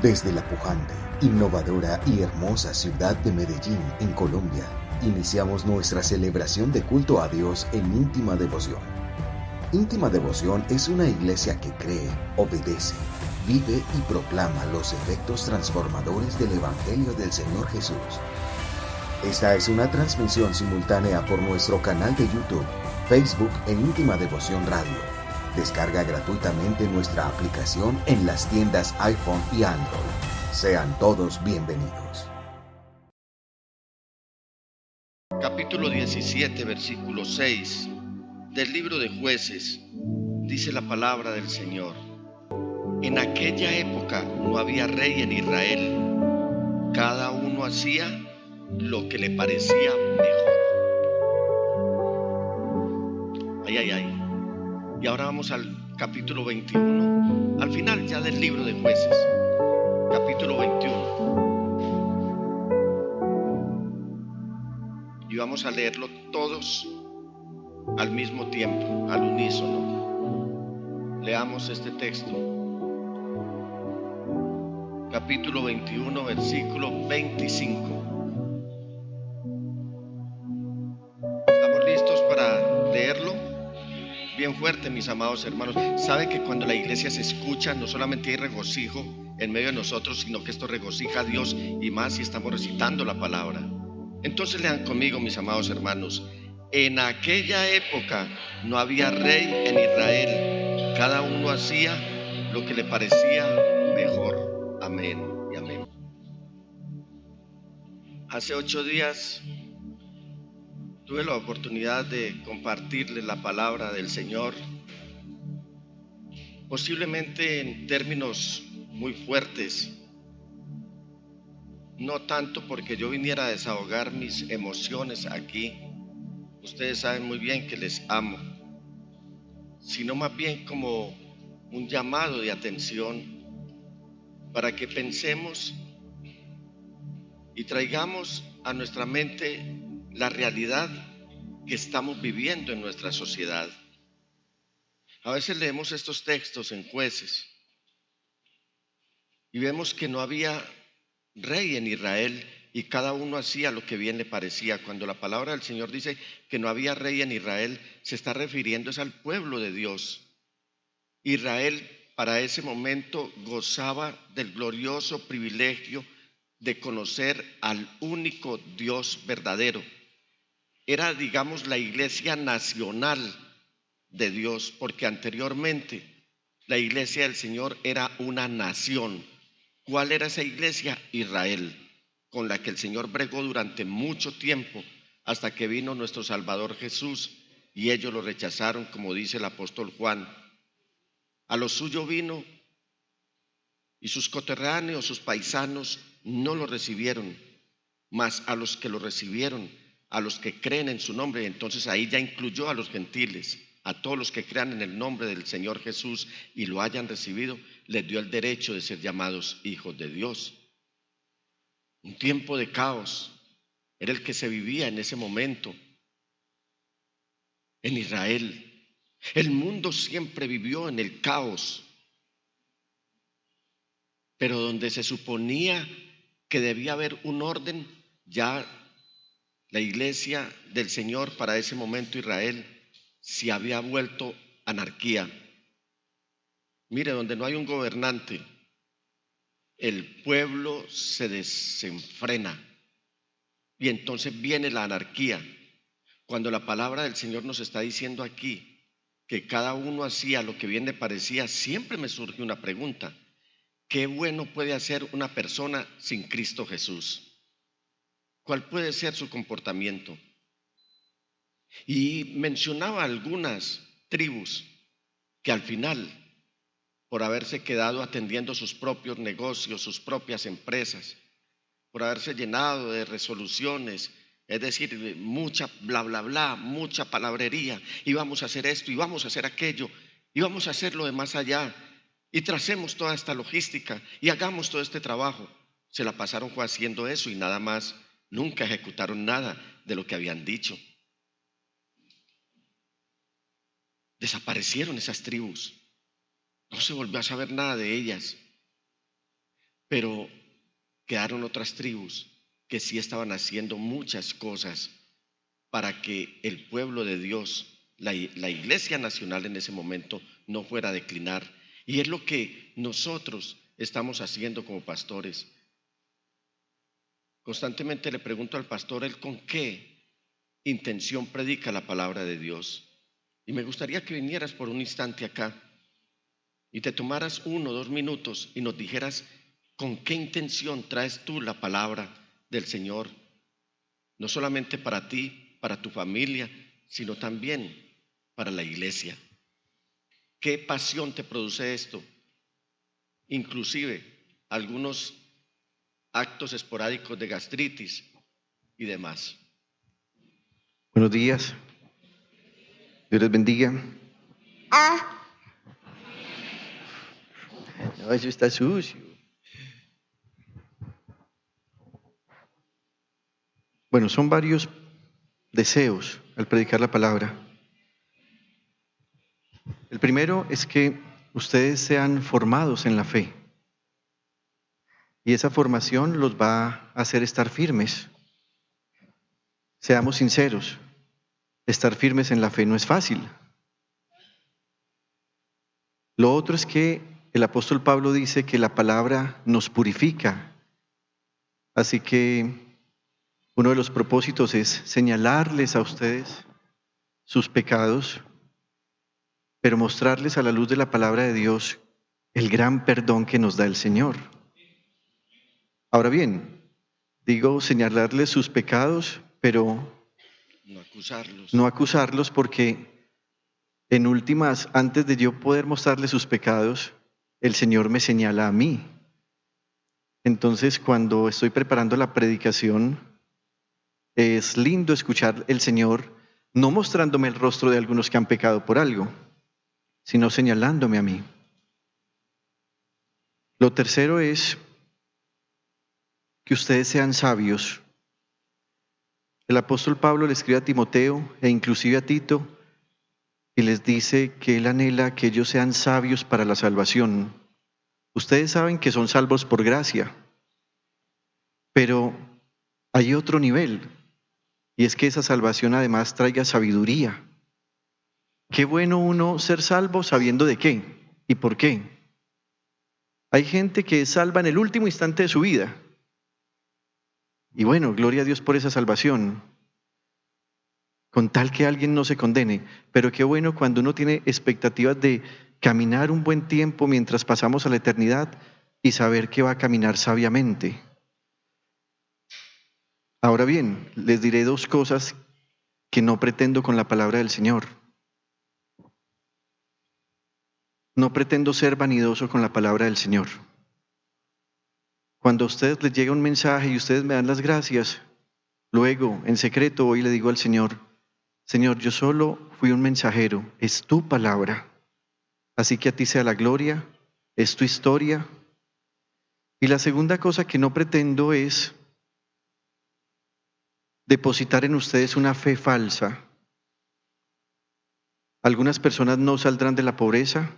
Desde la pujante, innovadora y hermosa ciudad de Medellín, en Colombia, iniciamos nuestra celebración de culto a Dios en íntima devoción. Íntima Devoción es una iglesia que cree, obedece, vive y proclama los efectos transformadores del Evangelio del Señor Jesús. Esta es una transmisión simultánea por nuestro canal de YouTube, Facebook e Íntima Devoción Radio. Descarga gratuitamente nuestra aplicación en las tiendas iPhone y Android. Sean todos bienvenidos. Capítulo 17, versículo 6 del libro de Jueces, dice la palabra del Señor. En aquella época no había rey en Israel. Cada uno hacía lo que le parecía mejor. Ay. Y ahora vamos al capítulo 21, al final ya del libro de Jueces. Capítulo 21. Y vamos a leerlo todos al mismo tiempo, al unísono. Leamos este texto. Capítulo 21, versículo 25. ¿Estamos listos para leerlo? Bien fuerte, mis amados hermanos. ¿Sabe que cuando la iglesia se escucha, no solamente hay regocijo en medio de nosotros, sino que esto regocija a Dios, y más si estamos recitando la palabra? Entonces lean conmigo, mis amados hermanos. En aquella época no había rey en Israel. Cada uno hacía lo que le parecía mejor. Amén y amén. Hace 8 días tuve la oportunidad de compartirles la palabra del Señor, posiblemente en términos muy fuertes, no tanto porque yo viniera a desahogar mis emociones aquí, ustedes saben muy bien que les amo, sino más bien como un llamado de atención para que pensemos y traigamos a nuestra mente la realidad que estamos viviendo en nuestra sociedad. A veces leemos estos textos en Jueces y vemos que no había rey en Israel y cada uno hacía lo que bien le parecía. Cuando la palabra del Señor dice que no había rey en Israel, se está refiriendo al pueblo de Dios. Israel para ese momento gozaba del glorioso privilegio de conocer al único Dios verdadero. Era, digamos, la iglesia nacional de Dios, porque anteriormente la iglesia del Señor era una nación. ¿Cuál era esa iglesia? Israel, con la que el Señor bregó durante mucho tiempo hasta que vino nuestro Salvador Jesús y ellos lo rechazaron, como dice el apóstol Juan. A lo suyo vino y sus coterráneos, sus paisanos no lo recibieron, mas a los que lo recibieron, a los que creen en su nombre, entonces ahí ya incluyó a los gentiles, a todos los que crean en el nombre del Señor Jesús y lo hayan recibido, les dio el derecho de ser llamados hijos de Dios. Un tiempo de caos era el que se vivía en ese momento en Israel. El mundo siempre vivió en el caos, pero donde se suponía que debía haber un orden, ya la iglesia del Señor para ese momento Israel se había vuelto anarquía. Mire, donde no hay un gobernante, el pueblo se desenfrena y entonces viene la anarquía. Cuando la palabra del Señor nos está diciendo aquí que cada uno hacía lo que bien le parecía, siempre me surge una pregunta: ¿qué bueno puede hacer una persona sin Cristo Jesús? ¿Cuál puede ser su comportamiento? Y mencionaba algunas tribus que al final, por haberse quedado atendiendo sus propios negocios, sus propias empresas, por haberse llenado de resoluciones, es decir, mucha bla bla bla, mucha palabrería, y vamos a hacer esto y vamos a hacer aquello y vamos a hacerlo de más allá, y tracemos toda esta logística y hagamos todo este trabajo. Se la pasaron haciendo eso y nada más, nunca ejecutaron nada de lo que habían dicho. Desaparecieron esas tribus, no se volvió a saber nada de ellas. pero quedaron otras tribus que sí estaban haciendo muchas cosas para que el pueblo de Dios, la iglesia nacional en ese momento, no fuera a declinar. Y es lo que nosotros estamos haciendo como pastores. Constantemente le pregunto al pastor, ¿él con qué intención predica la palabra de Dios? Y me gustaría que vinieras por un instante acá y te tomaras 1 o 2 minutos y nos dijeras con qué intención traes tú la palabra del Señor, no solamente para ti, para tu familia, sino también para la iglesia. ¿Qué pasión te produce esto? Inclusive algunos actos esporádicos de gastritis y demás. Buenos días. Dios les bendiga. No, eso está sucio. Bueno, son varios deseos al predicar la palabra. El primero es que ustedes sean formados en la fe. Y esa formación los va a hacer estar firmes. Seamos sinceros, estar firmes en la fe no es fácil. Lo otro es que el apóstol Pablo dice que la palabra nos purifica. Así que uno de los propósitos es señalarles a ustedes sus pecados, pero mostrarles a la luz de la palabra de Dios el gran perdón que nos da el Señor. Ahora bien, digo señalarles sus pecados, pero no acusarlos porque en últimas, antes de yo poder mostrarles sus pecados, el Señor me señala a mí. Entonces, cuando estoy preparando la predicación, es lindo escuchar el Señor no mostrándome el rostro de algunos que han pecado por algo, sino señalándome a mí. Lo tercero es que ustedes sean sabios. El apóstol Pablo le escribe a Timoteo e inclusive a Tito y les dice que él anhela que ellos sean sabios para la salvación. Ustedes saben que son salvos por gracia, pero hay otro nivel, y es que esa salvación además traiga sabiduría. Qué bueno uno ser salvo sabiendo de qué y por qué. Hay gente que es salva en el último instante de su vida. Y bueno, gloria a Dios por esa salvación, con tal que alguien no se condene. Pero qué bueno cuando uno tiene expectativas de caminar un buen tiempo mientras pasamos a la eternidad y saber que va a caminar sabiamente. Ahora bien, les diré 2 cosas que no pretendo con la palabra del Señor. No pretendo ser vanidoso con la palabra del Señor. Cuando a ustedes les llega un mensaje y ustedes me dan las gracias, luego, en secreto, hoy le digo al Señor, Señor, yo solo fui un mensajero, es tu palabra. Así que a ti sea la gloria, es tu historia. Y la segunda cosa que no pretendo es depositar en ustedes una fe falsa. Algunas personas no saldrán de la pobreza,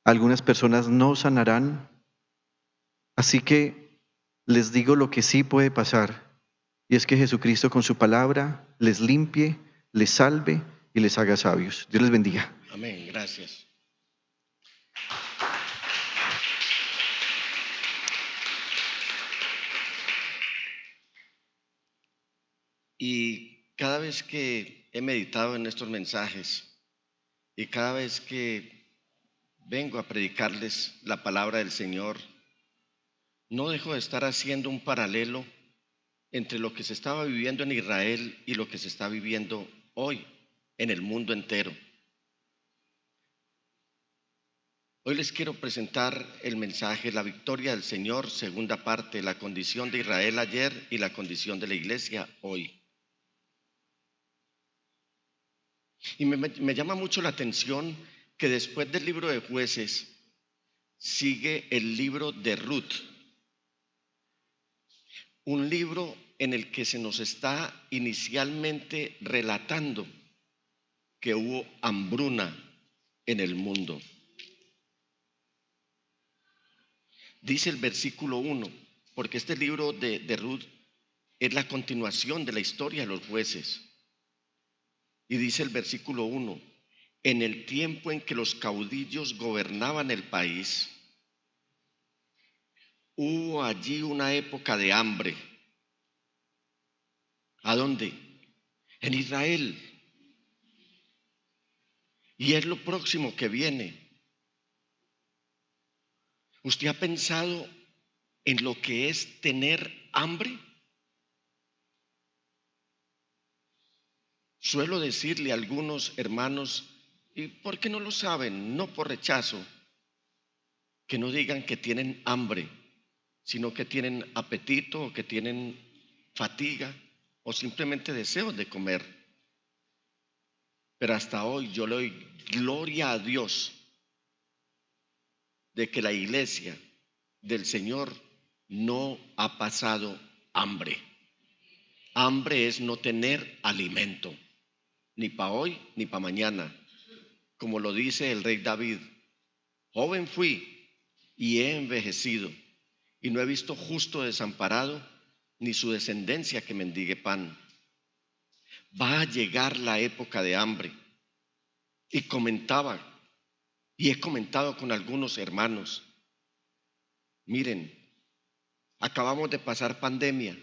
algunas personas no sanarán. Así que les digo lo que sí puede pasar, y es que Jesucristo con su palabra les limpie, les salve y les haga sabios. Dios les bendiga. Amén, gracias. Y cada vez que he meditado en estos mensajes y cada vez que vengo a predicarles la palabra del Señor, no dejo de estar haciendo un paralelo entre lo que se estaba viviendo en Israel y lo que se está viviendo hoy en el mundo entero. Hoy les quiero presentar el mensaje, la victoria del Señor, segunda parte, la condición de Israel ayer y la condición de la iglesia hoy. Y me llama mucho la atención que después del libro de Jueces sigue el libro de Ruth, un libro en el que se nos está inicialmente relatando que hubo hambruna en el mundo. Dice el versículo 1, porque este libro de Ruth es la continuación de la historia de los jueces. Y dice el versículo 1, en el tiempo en que los caudillos gobernaban el país, hubo allí una época de hambre. ¿A dónde? En Israel. Y es lo próximo que viene. ¿Usted ha pensado en lo que es tener hambre? Suelo decirle a algunos hermanos, ¿y por qué no lo saben? No por rechazo, que no digan que tienen hambre, sino que tienen apetito o que tienen fatiga o simplemente deseo de comer. Pero hasta hoy yo le doy gloria a Dios de que la iglesia del Señor no ha pasado hambre. Hambre es no tener alimento, ni para hoy ni para mañana. Como lo dice el rey David, joven fui y he envejecido, y no he visto justo desamparado, ni su descendencia que mendigue pan. Va a llegar la época de hambre. Y he comentado con algunos hermanos, miren, acabamos de pasar pandemia,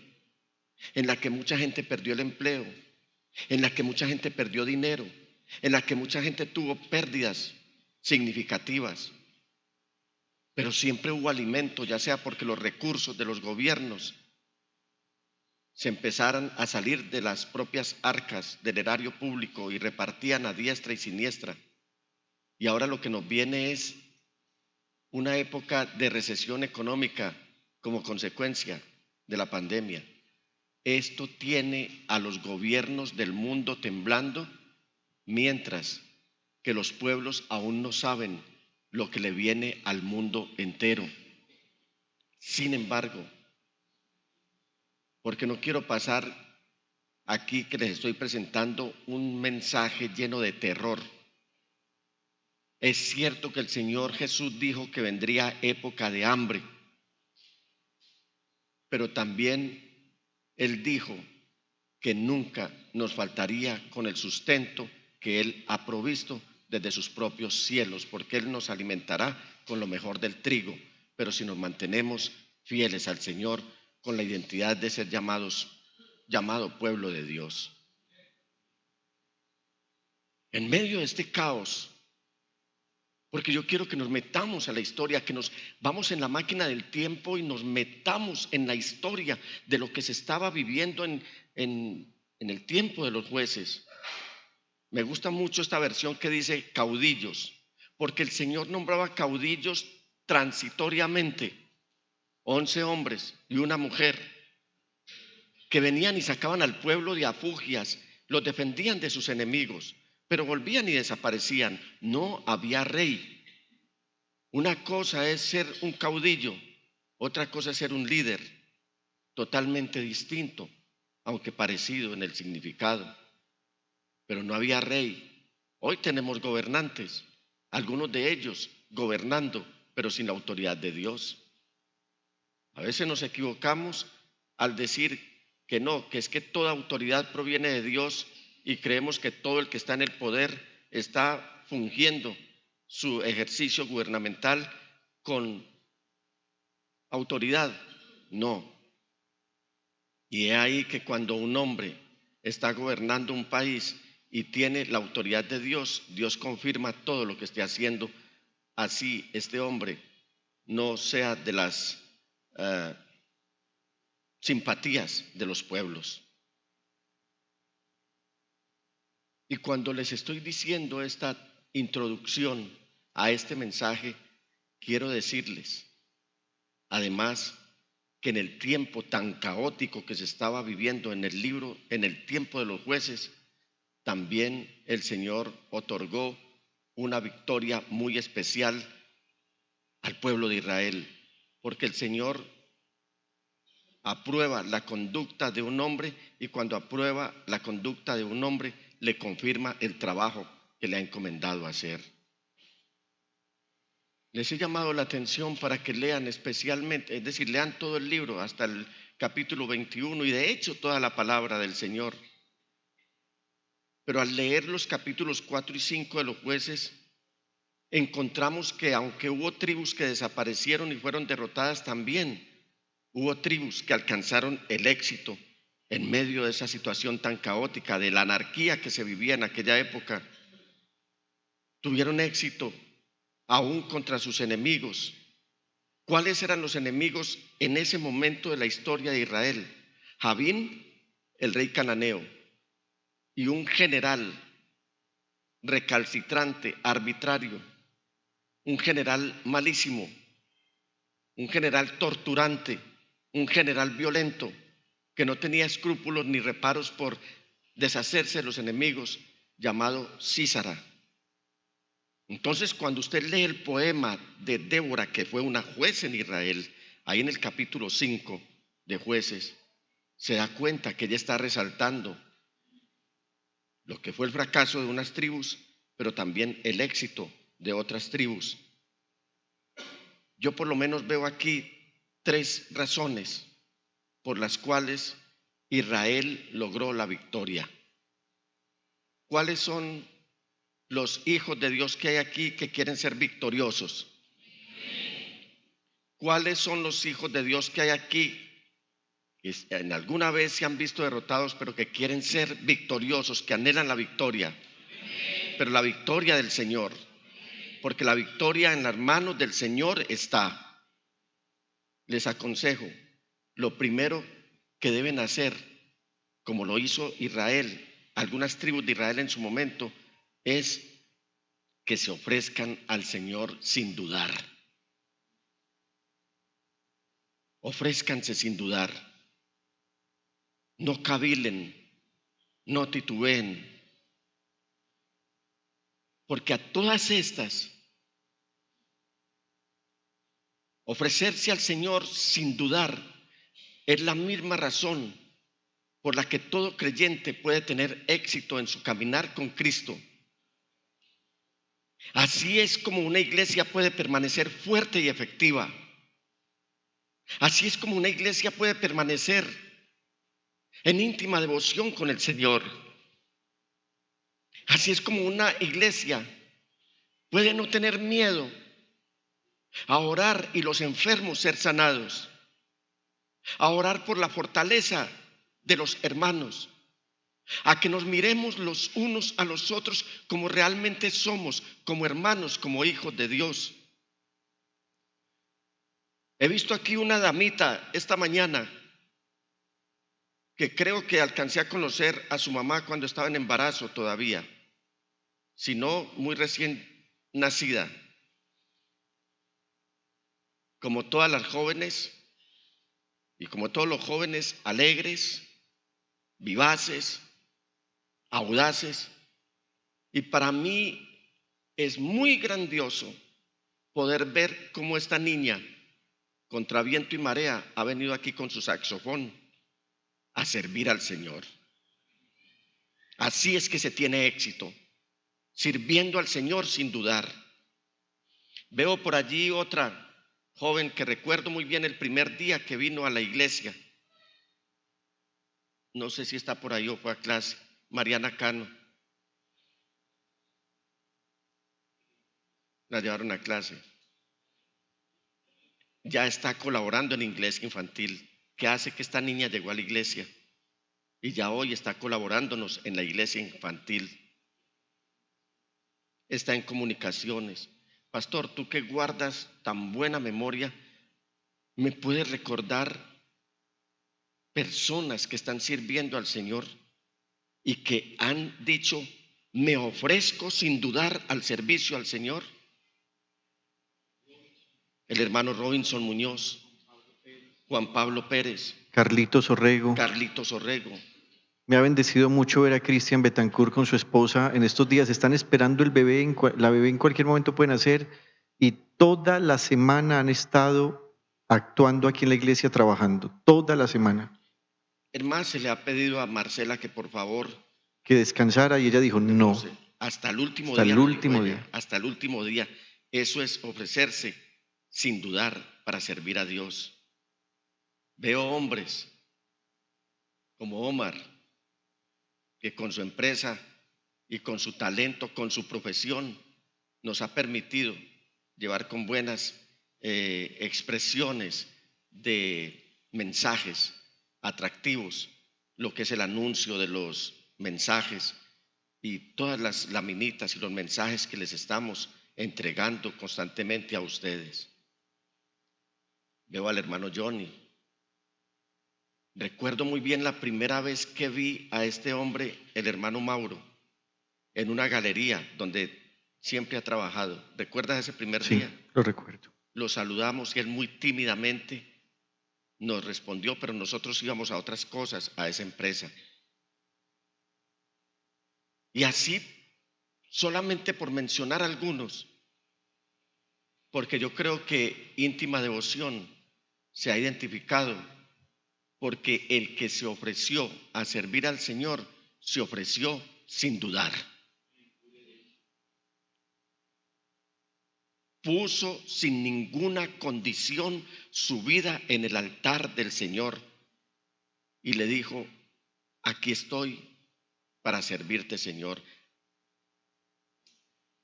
en la que mucha gente perdió el empleo, en la que mucha gente perdió dinero, en la que mucha gente tuvo pérdidas significativas. Pero siempre hubo alimento, ya sea porque los recursos de los gobiernos se empezaran a salir de las propias arcas del erario público y repartían a diestra y siniestra. Y ahora lo que nos viene es una época de recesión económica como consecuencia de la pandemia. Esto tiene a los gobiernos del mundo temblando, mientras que los pueblos aún no saben lo que le viene al mundo entero. Sin embargo, porque no quiero pasar aquí que les estoy presentando un mensaje lleno de terror. Es cierto que el Señor Jesús dijo que vendría época de hambre, pero también Él dijo que nunca nos faltaría con el sustento que Él ha provisto desde sus propios cielos, porque Él nos alimentará con lo mejor del trigo, pero si nos mantenemos fieles al Señor con la identidad de ser llamado pueblo de Dios. En medio de este caos, porque yo quiero que nos metamos a la historia, que nos vamos en la máquina del tiempo y nos metamos en la historia de lo que se estaba viviendo en el tiempo de los jueces. Me gusta mucho esta versión que dice caudillos, porque el Señor nombraba caudillos transitoriamente, 11 hombres y una mujer, que venían y sacaban al pueblo de afugias, los defendían de sus enemigos, pero volvían y desaparecían. No había rey. Una cosa es ser un caudillo, otra cosa es ser un líder, totalmente distinto, aunque parecido en el significado. Pero no había rey. Hoy tenemos gobernantes, algunos de ellos gobernando, pero sin la autoridad de Dios. A veces nos equivocamos al decir que no, que es que toda autoridad proviene de Dios y creemos que todo el que está en el poder está fungiendo su ejercicio gubernamental con autoridad. No. Y es ahí que cuando un hombre está gobernando un país y tiene la autoridad de Dios, Dios confirma todo lo que esté haciendo. Así este hombre no sea de las simpatías de los pueblos. Y cuando les estoy diciendo esta introducción a este mensaje, quiero decirles, además, que en el tiempo tan caótico que se estaba viviendo en el tiempo de los jueces, también el Señor otorgó una victoria muy especial al pueblo de Israel, porque el Señor aprueba la conducta de un hombre y cuando aprueba la conducta de un hombre le confirma el trabajo que le ha encomendado hacer. Les he llamado la atención para que lean especialmente, es decir, lean todo el libro hasta el capítulo 21 y de hecho toda la palabra del Señor. Pero al leer los capítulos 4 y 5 de los Jueces, encontramos que aunque hubo tribus que desaparecieron y fueron derrotadas, también hubo tribus que alcanzaron el éxito en medio de esa situación tan caótica, de la anarquía que se vivía en aquella época. Tuvieron éxito aún contra sus enemigos. ¿Cuáles eran los enemigos en ese momento de la historia de Israel? Jabín, el rey cananeo, y un general recalcitrante, arbitrario, un general malísimo, un general torturante, un general violento, que no tenía escrúpulos ni reparos por deshacerse de los enemigos, llamado Sísara. Entonces, cuando usted lee el poema de Débora, que fue una juez en Israel, ahí en el capítulo 5 de Jueces, se da cuenta que ella está resaltando lo que fue el fracaso de unas tribus, pero también el éxito de otras tribus. Yo por lo menos veo aquí 3 razones por las cuales Israel logró la victoria. ¿Cuáles son los hijos de Dios que hay aquí que quieren ser victoriosos? ¿Cuáles son los hijos de Dios que hay aquí que en alguna vez se han visto derrotados, pero que quieren ser victoriosos, que anhelan la victoria? Pero la victoria del Señor, porque la victoria en las manos del Señor está. Les aconsejo, lo primero que deben hacer, como lo hizo Israel, algunas tribus de Israel en su momento, es que se ofrezcan al Señor sin dudar. Ofrézcanse sin dudar. No cavilen, no titubeen, porque a todas estas, ofrecerse al Señor sin dudar es la misma razón por la que todo creyente puede tener éxito en su caminar con Cristo. Así es como una iglesia puede permanecer fuerte y efectiva. Así es como una iglesia puede permanecer en íntima devoción con el Señor. Así es como una iglesia puede no tener miedo a orar y los enfermos ser sanados, a orar por la fortaleza de los hermanos, a que nos miremos los unos a los otros como realmente somos, como hermanos, como hijos de Dios. He visto aquí una damita esta mañana que creo que alcancé a conocer a su mamá cuando estaba en embarazo todavía, si no muy recién nacida. Como todas las jóvenes y como todos los jóvenes, alegres, vivaces, audaces, y para mí es muy grandioso poder ver cómo esta niña, contra viento y marea, ha venido aquí con su saxofón a servir al Señor. Así es que se tiene éxito, sirviendo al Señor sin dudar. Veo por allí otra joven que recuerdo muy bien el primer día que vino a la iglesia. No sé si está por ahí o fue a clase. Mariana Cano. La llevaron a clase. Ya está colaborando en inglés infantil, que hace que esta niña llegó a la iglesia y ya hoy está colaborándonos en la iglesia infantil. Está en comunicaciones. Pastor, tú que guardas tan buena memoria, ¿me puedes recordar personas que están sirviendo al Señor y que han dicho, me ofrezco sin dudar al servicio al Señor? El hermano Robinson Muñoz, Juan Pablo Pérez, Carlitos Orrego. Me ha bendecido mucho ver a Cristian Betancourt con su esposa en estos días. Están esperando el bebé, la bebé en cualquier momento puede nacer, y toda la semana han estado actuando aquí en la iglesia, trabajando, toda la semana. Hermano, se le ha pedido a Marcela que por favor que descansara y ella dijo no. Hasta el último hasta día. El último día. Hasta el último día. Eso es ofrecerse sin dudar para servir a Dios. Veo hombres como Omar, que con su empresa y con su talento, con su profesión, nos ha permitido llevar con buenas expresiones de mensajes atractivos, lo que es el anuncio de los mensajes y todas las laminitas y los mensajes que les estamos entregando constantemente a ustedes. Veo al hermano Johnny. Recuerdo muy bien la primera vez que vi a este hombre, el hermano Mauro, en una galería donde siempre ha trabajado. ¿Recuerdas ese primer día? Sí, lo recuerdo. Lo saludamos y él muy tímidamente nos respondió, pero nosotros íbamos a otras cosas, a esa empresa. Y así, solamente por mencionar algunos, porque yo creo que Íntima Devoción se ha identificado porque el que se ofreció a servir al Señor se ofreció sin dudar. Puso sin ninguna condición su vida en el altar del Señor y le dijo: aquí estoy para servirte, Señor.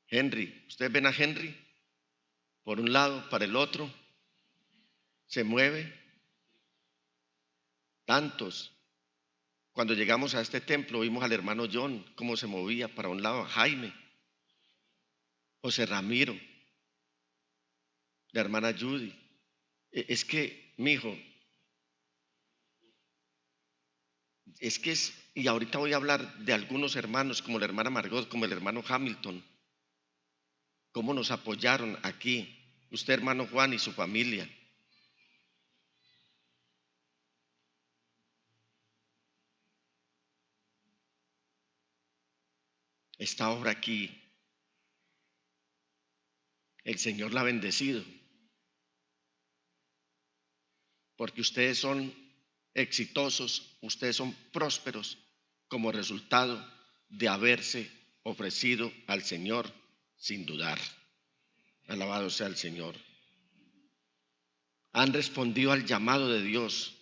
Henry, ¿ustedes ven a Henry? Por un lado, para el otro, se mueve. Tantos. Cuando llegamos a este templo vimos al hermano John cómo se movía para un lado, a Jaime, José Ramiro, la hermana Judy. Es que, mi hijo, y ahorita voy a hablar de algunos hermanos como la hermana Margot, como el hermano Hamilton, cómo nos apoyaron aquí, usted hermano Juan y su familia. Esta obra aquí, el Señor la ha bendecido, porque ustedes son exitosos, ustedes son prósperos como resultado de haberse ofrecido al Señor sin dudar. Alabado sea el Señor. Han respondido al llamado de Dios.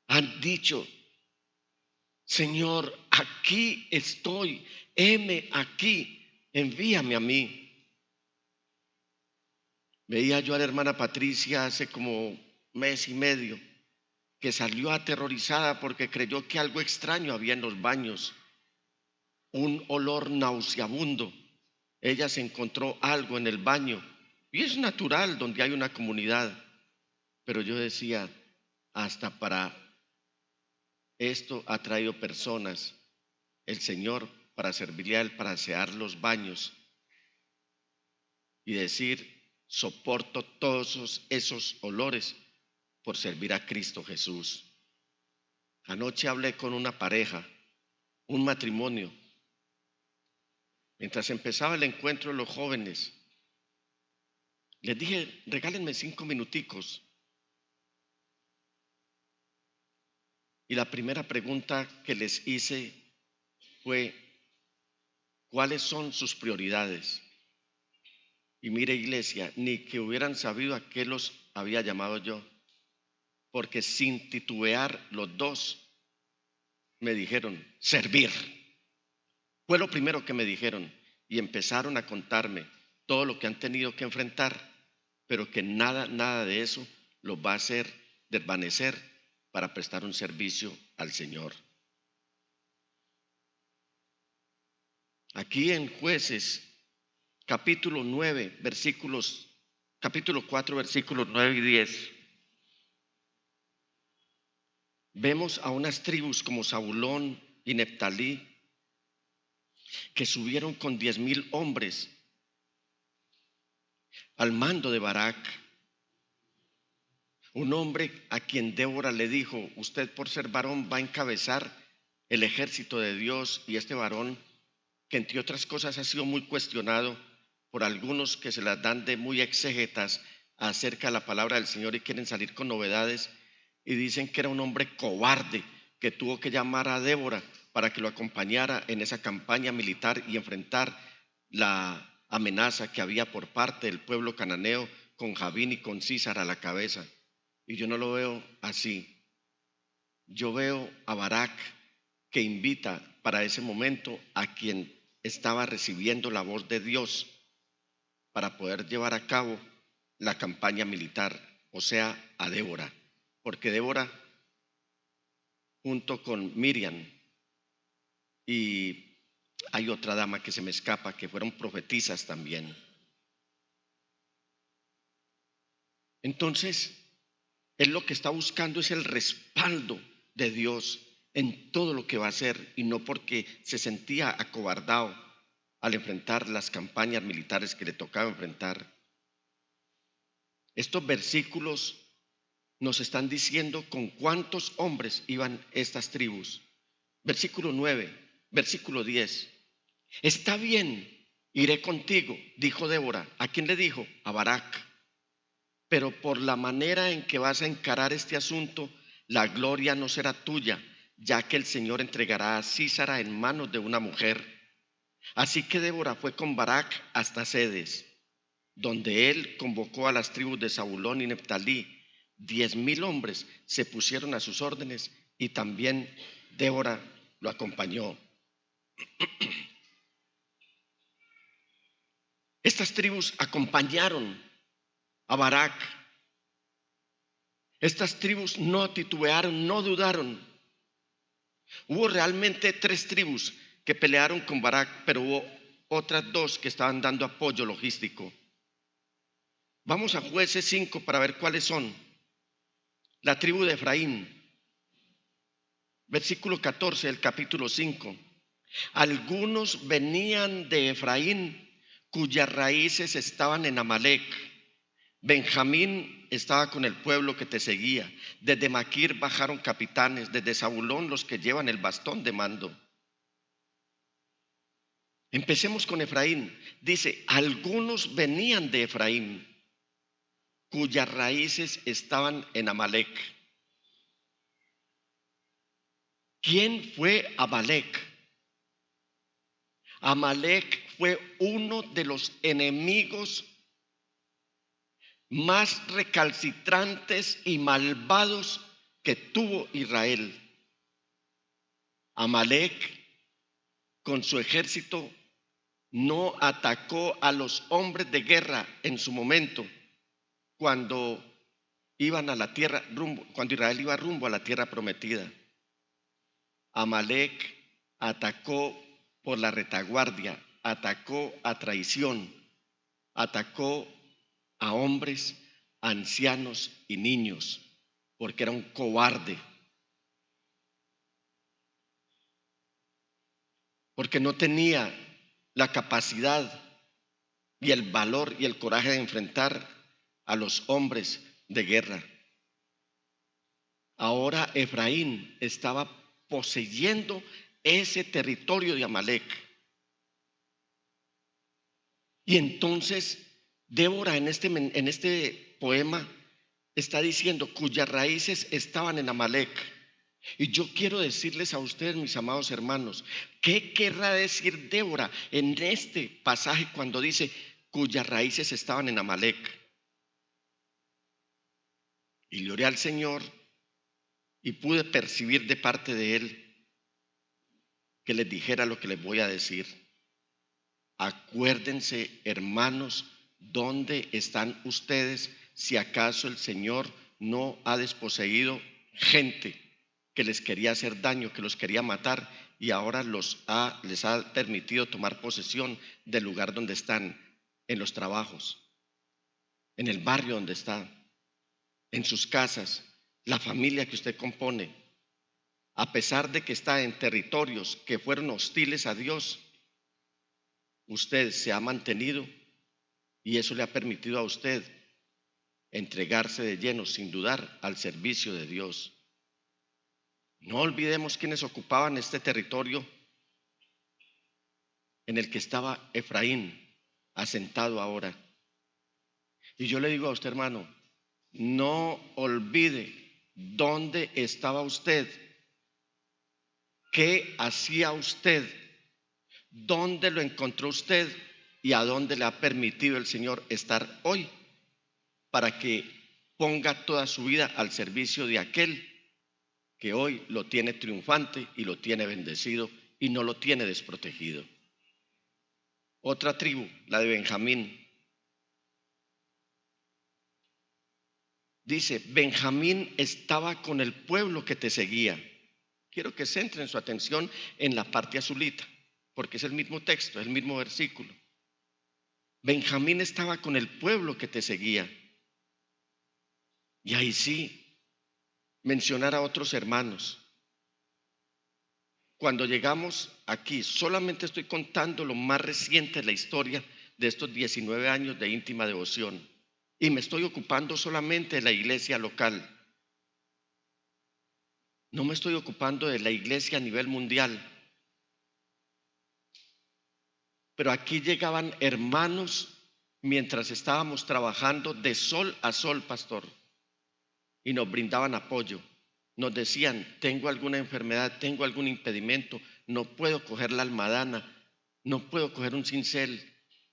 Han dicho: Señor, aquí estoy, heme aquí, envíame a mí. Veía yo a la hermana Patricia hace como mes y medio que salió aterrorizada porque creyó que algo extraño había en los baños, un olor nauseabundo. Ella se encontró algo en el baño y es natural donde hay una comunidad, pero yo decía, hasta para esto ha traído personas el Señor para servirle a Él, para asear los baños y decir: soporto todos esos olores por servir a Cristo Jesús. Anoche hablé con una pareja, un matrimonio. Mientras empezaba el encuentro de los jóvenes, les dije: regálenme 5 minuticos. Y la primera pregunta que les hice fue: ¿cuáles son sus prioridades? Y mire, iglesia, ni que hubieran sabido a qué los había llamado yo, porque sin titubear los dos me dijeron: servir. Fue lo primero que me dijeron y empezaron a contarme todo lo que han tenido que enfrentar, pero que nada de eso los va a hacer desvanecer para prestar un servicio al Señor. Aquí en Jueces, capítulo 4, versículos 9 y 10, vemos a unas tribus como Zabulón y Neftalí que subieron con 10,000 hombres al mando de Barak, un hombre a quien Débora le dijo: usted por ser varón va a encabezar el ejército de Dios. Y este varón, que entre otras cosas ha sido muy cuestionado por algunos que se las dan de muy exégetas acerca de la palabra del Señor y quieren salir con novedades, y dicen que era un hombre cobarde que tuvo que llamar a Débora para que lo acompañara en esa campaña militar y enfrentar amenaza que había por parte del pueblo cananeo con Jabín y con Císara a la cabeza. Y yo no lo veo así. Yo veo a Barak que invita para ese momento a quien estaba recibiendo la voz de Dios para poder llevar a cabo la campaña militar, o sea, a Débora, porque Débora, junto con Miriam y hay otra dama que se me escapa, que fueron profetisas también. Entonces, él lo que está buscando es el respaldo de Dios en todo lo que va a hacer, y no porque se sentía acobardado al enfrentar las campañas militares que le tocaba enfrentar. Estos versículos nos están diciendo con cuántos hombres iban estas tribus. Versículo 9, versículo 10. Está bien, iré contigo, dijo Débora. ¿A quién le dijo? A Barak. Pero por la manera en que vas a encarar este asunto, la gloria no será tuya, ya que el Señor entregará a Císara en manos de una mujer. Así que Débora fue con Barak hasta Cedes, donde él convocó a las tribus de Zabulón y Neftalí. 10,000 hombres se pusieron a sus órdenes y también Débora lo acompañó. Estas tribus acompañaron a Barak. Estas tribus no titubearon, no dudaron. Hubo realmente 3 tribus que pelearon con Barak, pero hubo otras 2 que estaban dando apoyo logístico. Vamos a Jueces 5 para ver cuáles son. La tribu de Efraín, versículo 14 del capítulo 5. Algunos venían de Efraín, cuyas raíces estaban en Amalec. Benjamín estaba con el pueblo que te seguía. Desde Maquir bajaron capitanes, desde Zabulón los que llevan el bastón de mando. Empecemos con Efraín. Dice, algunos venían de Efraín, cuyas raíces estaban en Amalec. ¿Quién fue Amalec? Amalec fue uno de los enemigos más recalcitrantes y malvados que tuvo Israel. Amalec, con su ejército, no atacó a los hombres de guerra en su momento, cuando iban a la tierra, cuando Israel iba rumbo a la tierra prometida. Amalec atacó por la retaguardia, atacó a traición, atacó a hombres, ancianos y niños, porque era un cobarde, porque no tenía la capacidad y el valor y el coraje de enfrentar a los hombres de guerra. Ahora Efraín estaba poseyendo ese territorio de Amalec. Y entonces Débora en este poema está diciendo cuyas raíces estaban en Amalec. Y yo quiero decirles a ustedes, mis amados hermanos, ¿qué querrá decir Débora en este pasaje cuando dice cuyas raíces estaban en Amalec? Y le oré al Señor y pude percibir de parte de Él que les dijera lo que les voy a decir. Acuérdense, hermanos, dónde están ustedes si acaso el Señor no ha desposeído gente que les quería hacer daño, que los quería matar, y ahora les ha permitido tomar posesión del lugar donde están, en los trabajos, en el barrio donde está, en sus casas, la familia que usted compone. A pesar de que está en territorios que fueron hostiles a Dios, usted se ha mantenido y eso le ha permitido a usted entregarse de lleno, sin dudar, al servicio de Dios. No olvidemos quienes ocupaban este territorio en el que estaba Efraín asentado ahora. Y yo le digo a usted, hermano, no olvide dónde estaba usted, qué hacía usted, dónde lo encontró usted y a dónde le ha permitido el Señor estar hoy, para que ponga toda su vida al servicio de aquel que hoy lo tiene triunfante y lo tiene bendecido y no lo tiene desprotegido. Otra tribu, la de Benjamín. Dice, Benjamín estaba con el pueblo que te seguía. Quiero que centren su atención en la parte azulita, porque es el mismo texto, es el mismo versículo. Benjamín estaba con el pueblo que te seguía. Y ahí sí, mencionar a otros hermanos. Cuando llegamos aquí, solamente estoy contando lo más reciente de la historia de estos 19 años de íntima devoción. Y me estoy ocupando solamente de la iglesia local. No me estoy ocupando de la iglesia a nivel mundial. Pero aquí llegaban hermanos mientras estábamos trabajando de sol a sol, pastor, y nos brindaban apoyo. Nos decían, tengo alguna enfermedad, tengo algún impedimento, no puedo coger la almadana, no puedo coger un cincel,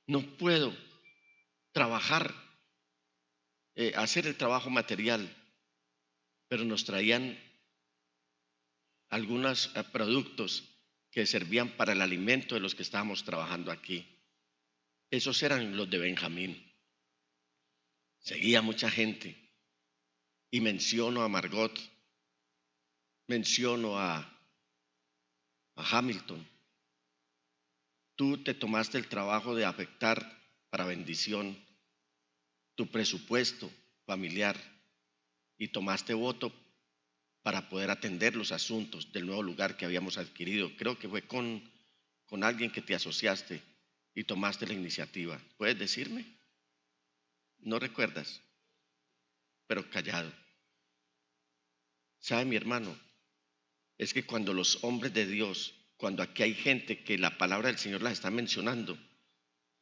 no puedo trabajar, hacer el trabajo material, pero nos traían algunos productos que servían para el alimento de los que estábamos trabajando aquí. Esos eran los de Benjamín. Seguía mucha gente. Y menciono a Margot, menciono a Hamilton. Tú te tomaste el trabajo de afectar para bendición tu presupuesto familiar y tomaste voto para poder atender los asuntos del nuevo lugar que habíamos adquirido. Creo que fue con alguien que te asociaste y tomaste la iniciativa. ¿Puedes decirme? ¿No recuerdas? Pero callado. ¿Sabe, mi hermano? Es que cuando los hombres de Dios, cuando aquí hay gente que la palabra del Señor las está mencionando,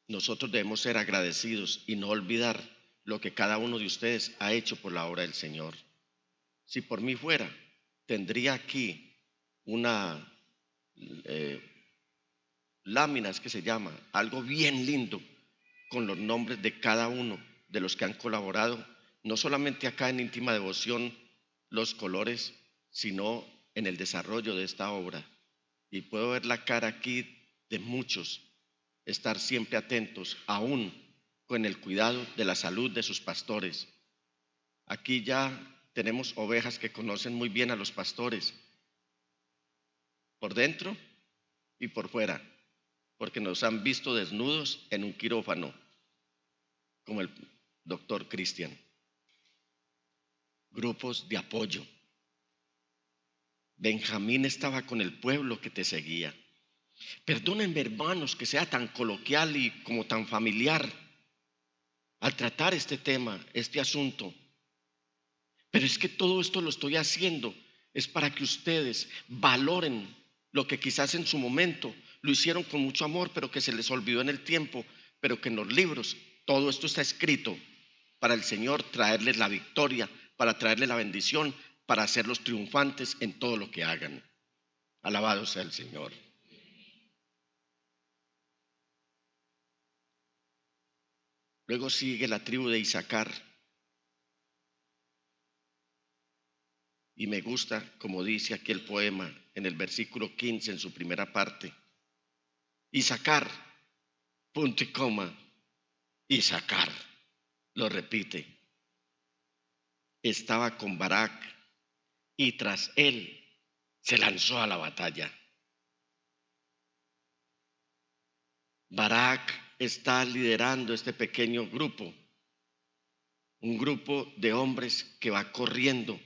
nosotros debemos ser agradecidos y no olvidar lo que cada uno de ustedes ha hecho por la obra del Señor. Si por mí fuera, tendría aquí una láminas que se llama, algo bien lindo, con los nombres de cada uno de los que han colaborado, no solamente acá en Íntima Devoción, los colores, sino en el desarrollo de esta obra. Y puedo ver la cara aquí de muchos, estar siempre atentos, aún con el cuidado de la salud de sus pastores. Aquí ya tenemos ovejas que conocen muy bien a los pastores, por dentro y por fuera, porque nos han visto desnudos en un quirófano, como el doctor Cristian. Grupos de apoyo. Benjamín estaba con el pueblo que te seguía. Perdónenme, hermanos, que sea tan coloquial y como tan familiar al tratar este tema, este asunto. Pero es que todo esto lo estoy haciendo es para que ustedes valoren lo que quizás en su momento lo hicieron con mucho amor, pero que se les olvidó en el tiempo, pero que en los libros todo esto está escrito para el Señor traerles la victoria, para traerles la bendición, para hacerlos triunfantes en todo lo que hagan. Alabado sea el Señor. Luego sigue la tribu de Isaacar. Y me gusta como dice aquí el poema en el versículo 15 en su primera parte. Isaacar, punto y coma, Isaacar, lo repite. Estaba con Barak y tras él se lanzó a la batalla. Barak está liderando este pequeño grupo, un grupo de hombres que va corriendo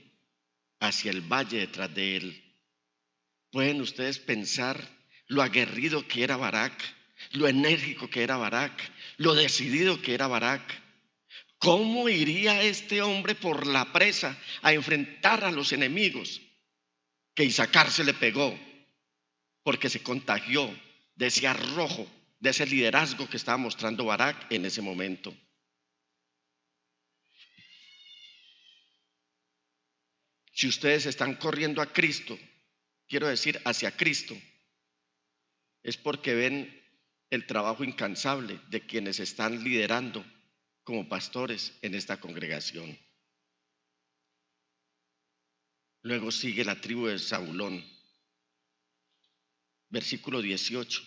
hacia el valle detrás de él. ¿Pueden ustedes pensar lo aguerrido que era Barak, lo enérgico que era Barak, lo decidido que era Barak? ¿Cómo iría este hombre por la presa a enfrentar a los enemigos? Que Isaacar se le pegó porque se contagió de ese arrojo, de ese liderazgo que estaba mostrando Barak en ese momento. Si ustedes están corriendo a Cristo, quiero decir hacia Cristo, es porque ven el trabajo incansable de quienes están liderando como pastores en esta congregación. Luego sigue la tribu de Zabulón, versículo 18.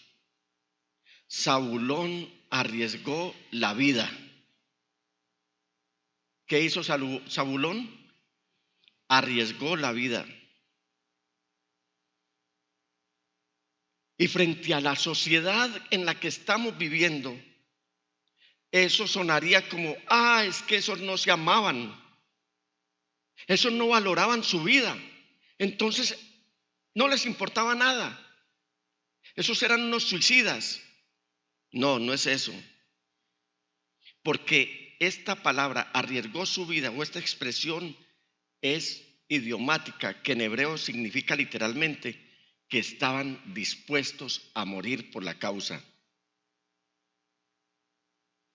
Zabulón arriesgó la vida. ¿Qué hizo Zabulón? Arriesgó la vida. Y frente a la sociedad en la que estamos viviendo, eso sonaría como, es que esos no se amaban, esos no valoraban su vida, entonces no les importaba nada, esos eran unos suicidas. No, no es eso, porque esta palabra arriesgó su vida o esta expresión es idiomática, que en hebreo significa literalmente que estaban dispuestos a morir por la causa.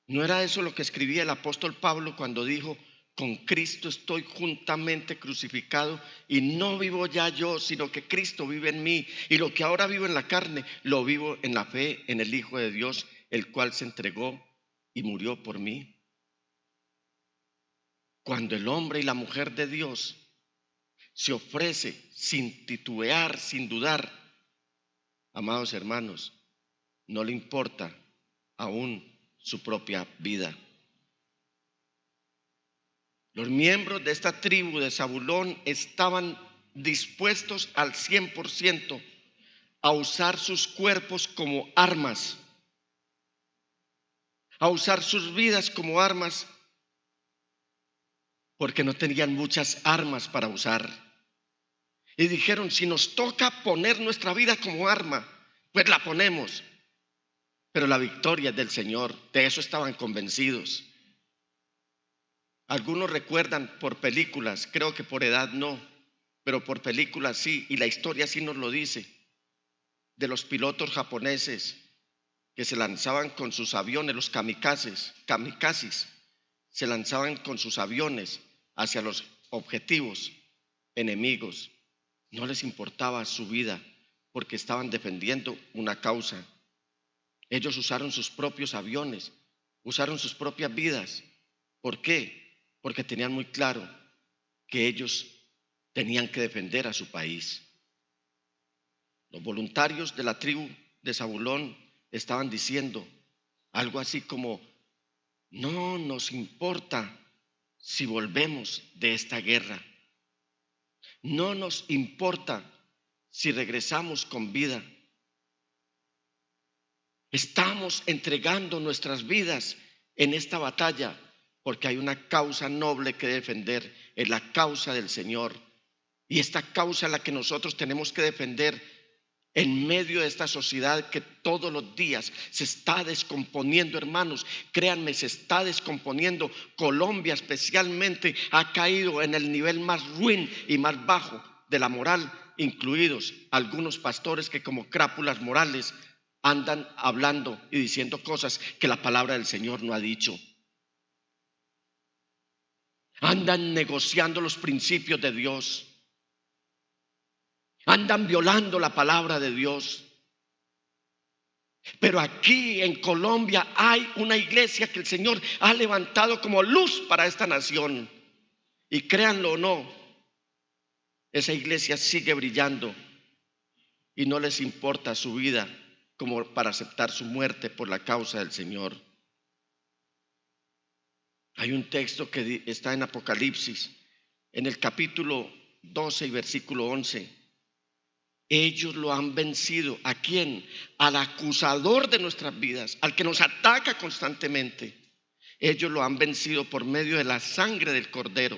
¿No era eso lo que escribía el apóstol Pablo cuando dijo: con Cristo estoy juntamente crucificado y no vivo ya yo, sino que Cristo vive en mí, y lo que ahora vivo en la carne, lo vivo en la fe en el Hijo de Dios, el cual se entregó y murió por mí? Cuando el hombre y la mujer de Dios se ofrece sin titubear, sin dudar, amados hermanos, no le importa aún su propia vida. Los miembros de esta tribu de Zabulón estaban dispuestos al 100% a usar sus cuerpos como armas, a usar sus vidas como armas, porque no tenían muchas armas para usar. Y dijeron: si nos toca poner nuestra vida como arma, pues la ponemos. Pero la victoria es del Señor, de eso estaban convencidos. Algunos recuerdan por películas, creo que por edad no, pero por películas sí, y la historia sí nos lo dice, de los pilotos japoneses que se lanzaban con sus aviones, los kamikazes, se lanzaban con sus aviones hacia los objetivos enemigos. No les importaba su vida porque estaban defendiendo una causa. Ellos usaron sus propios aviones, usaron sus propias vidas. ¿Por qué? Porque tenían muy claro que ellos tenían que defender a su país. Los voluntarios de la tribu de Zabulón estaban diciendo algo así como: no nos importa si volvemos de esta guerra, no nos importa si regresamos con vida. Estamos entregando nuestras vidas en esta batalla porque hay una causa noble que defender, es la causa del Señor. Y esta causa es la que nosotros tenemos que defender en medio de esta sociedad que todos los días se está descomponiendo, hermanos. Créanme, se está descomponiendo. Colombia especialmente ha caído en el nivel más ruin y más bajo de la moral, incluidos algunos pastores que como crápulas morales andan hablando y diciendo cosas que la palabra del Señor no ha dicho. Andan negociando los principios de Dios. Andan violando la palabra de Dios. Pero aquí en Colombia hay una iglesia que el Señor ha levantado como luz para esta nación. Y créanlo o no, esa iglesia sigue brillando y no les importa su vida como para aceptar su muerte por la causa del Señor. Hay un texto que está en Apocalipsis, en el capítulo 12 y versículo 11. Ellos lo han vencido. ¿A quién? Al acusador de nuestras vidas, al que nos ataca constantemente. Ellos lo han vencido por medio de la sangre del Cordero.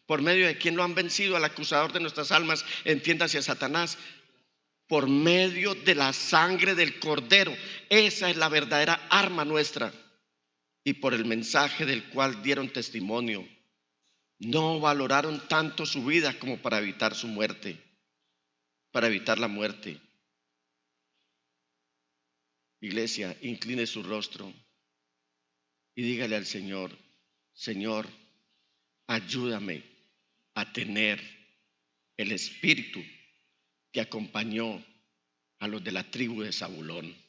¿Por medio de quién lo han vencido? Al acusador de nuestras almas, entiéndase a Satanás. Por medio de la sangre del Cordero. Esa es la verdadera arma nuestra. Y por el mensaje del cual dieron testimonio. No valoraron tanto su vida como para evitar su muerte, para evitar la muerte. Iglesia, incline su rostro y dígale al Señor: Señor, ayúdame a tener el espíritu que acompañó a los de la tribu de Zabulón.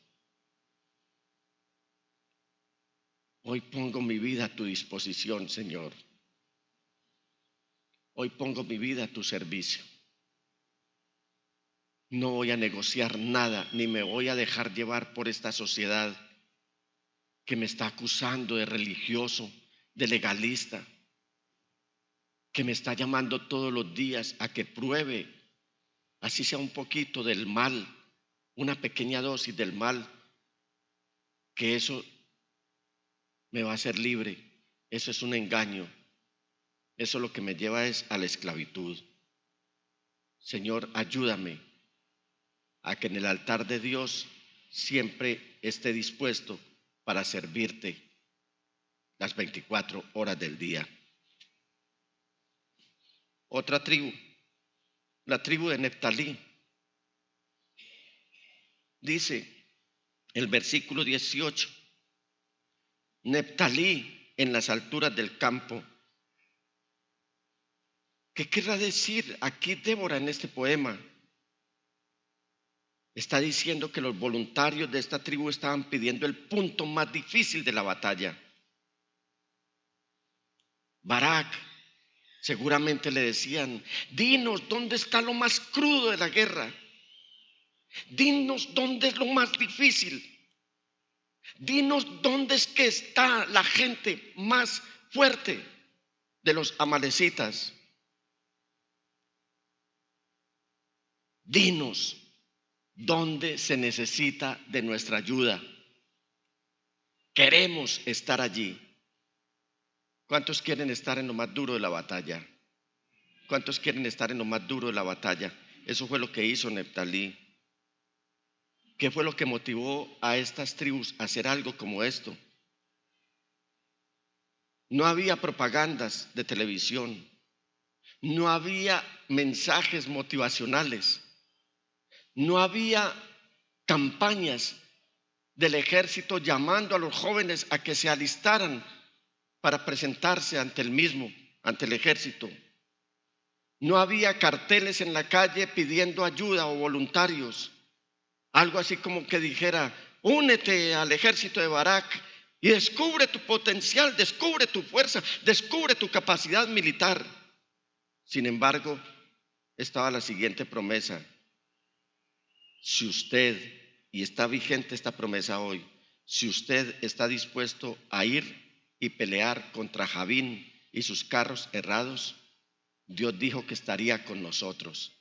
Hoy pongo mi vida a tu disposición, Señor. Hoy pongo mi vida a tu servicio. No voy a negociar nada, ni me voy a dejar llevar por esta sociedad que me está acusando de religioso, de legalista, que me está llamando todos los días a que pruebe, así sea un poquito del mal, una pequeña dosis del mal, que eso me va a hacer libre. Eso es un engaño. Eso lo que me lleva es a la esclavitud. Señor, ayúdame a que en el altar de Dios siempre esté dispuesto para servirte las 24 horas del día. Otra tribu, la tribu de Neftalí. Dice el versículo 18, Neftalí en las alturas del campo. ¿Qué querrá decir aquí Débora en este poema? Está diciendo que los voluntarios de esta tribu estaban pidiendo el punto más difícil de la batalla. Barak, seguramente le decían: dinos dónde está lo más crudo de la guerra. Dinos dónde es lo más difícil. Dinos dónde es que está la gente más fuerte de los amalecitas. Dinos dónde se necesita de nuestra ayuda. Queremos estar allí. ¿Cuántos quieren estar en lo más duro de la batalla? ¿Cuántos quieren estar en lo más duro de la batalla? Eso fue lo que hizo Neftalí. ¿Qué fue lo que motivó a estas tribus a hacer algo como esto? No había propagandas de televisión, no había mensajes motivacionales, no había campañas del ejército llamando a los jóvenes a que se alistaran para presentarse ante el mismo, ante el ejército. No había carteles en la calle pidiendo ayuda o voluntarios. Algo así como que dijera: únete al ejército de Barak y descubre tu potencial, descubre tu fuerza, descubre tu capacidad militar. Sin embargo, estaba la siguiente promesa: si usted, y está vigente esta promesa hoy, si usted está dispuesto a ir y pelear contra Jabín y sus carros errados, Dios dijo que estaría con nosotros.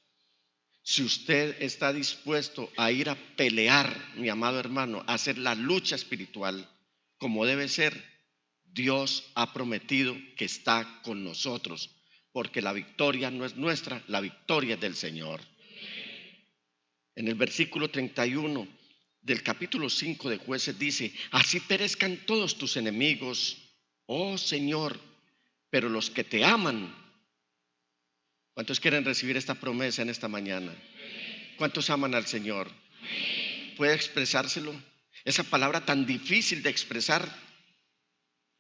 Si usted está dispuesto a ir a pelear, mi amado hermano, a hacer la lucha espiritual como debe ser, Dios ha prometido que está con nosotros, porque la victoria no es nuestra, la victoria es del Señor. En el versículo 31 del capítulo 5 de Jueces dice: así perezcan todos tus enemigos, oh Señor, pero los que te aman. ¿Cuántos quieren recibir esta promesa en esta mañana? ¿Cuántos aman al Señor? ¿Puede expresárselo? Esa palabra tan difícil de expresar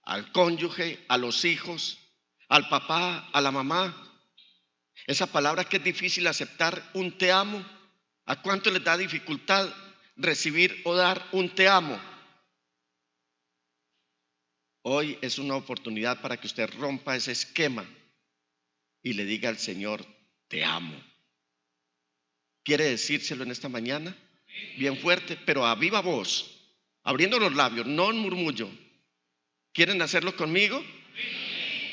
al cónyuge, a los hijos, al papá, a la mamá. Esa palabra que es difícil aceptar, un te amo. ¿A cuánto les da dificultad recibir o dar un te amo? Hoy es una oportunidad para que usted rompa ese esquema y le diga al Señor: te amo. ¿Quiere decírselo en esta mañana? Bien fuerte, pero a viva voz, abriendo los labios, no en murmullo. ¿Quieren hacerlo conmigo?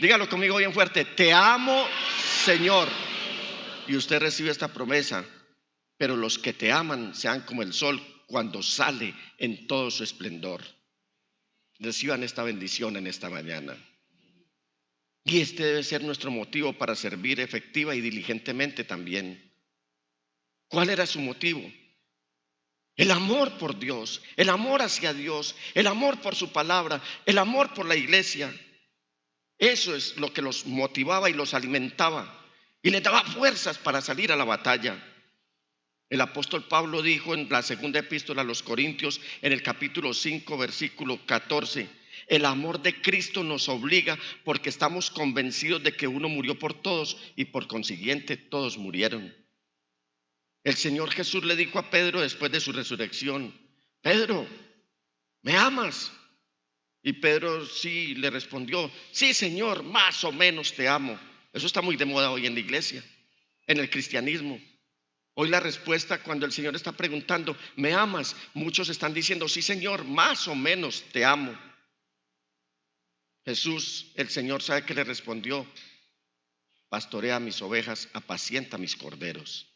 Dígalo conmigo bien fuerte: te amo, Señor. Y usted recibe esta promesa: pero los que te aman sean como el sol cuando sale en todo su esplendor. Reciban esta bendición en esta mañana. Y este debe ser nuestro motivo para servir efectiva y diligentemente también. ¿Cuál era su motivo? El amor por Dios, el amor hacia Dios, el amor por su palabra, el amor por la iglesia. Eso es lo que los motivaba y los alimentaba y les daba fuerzas para salir a la batalla. El apóstol Pablo dijo en la segunda epístola a los Corintios, en el capítulo 5, versículo 14: el amor de Cristo nos obliga porque estamos convencidos de que uno murió por todos y por consiguiente todos murieron. El Señor Jesús le dijo a Pedro después de su resurrección: Pedro, ¿me amas? Y Pedro sí le respondió, sí, Señor, más o menos te amo. Eso está muy de moda hoy en la iglesia, en el cristianismo. Hoy la respuesta cuando el Señor está preguntando, ¿me amas? Muchos están diciendo, sí, Señor, más o menos te amo. Jesús, el Señor, ¿sabe qué le respondió? Pastorea mis ovejas, apacienta mis corderos.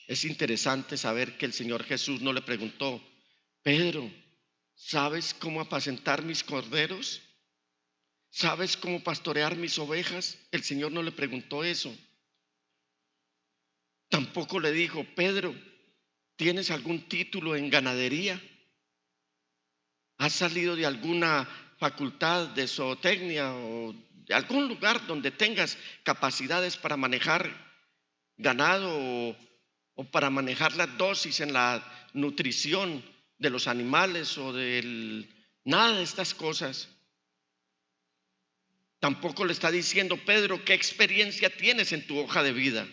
Es interesante saber que el Señor Jesús no le preguntó, Pedro, ¿sabes cómo apacentar mis corderos? ¿Sabes cómo pastorear mis ovejas? El Señor no le preguntó eso. Tampoco le dijo, Pedro, ¿tienes algún título en ganadería? ¿Has salido de alguna facultad de zootecnia o de algún lugar donde tengas capacidades para manejar ganado o para manejar la dosis en la nutrición de los animales o nada de estas cosas? Tampoco le está diciendo, Pedro, ¿qué experiencia tienes en tu hoja de vida?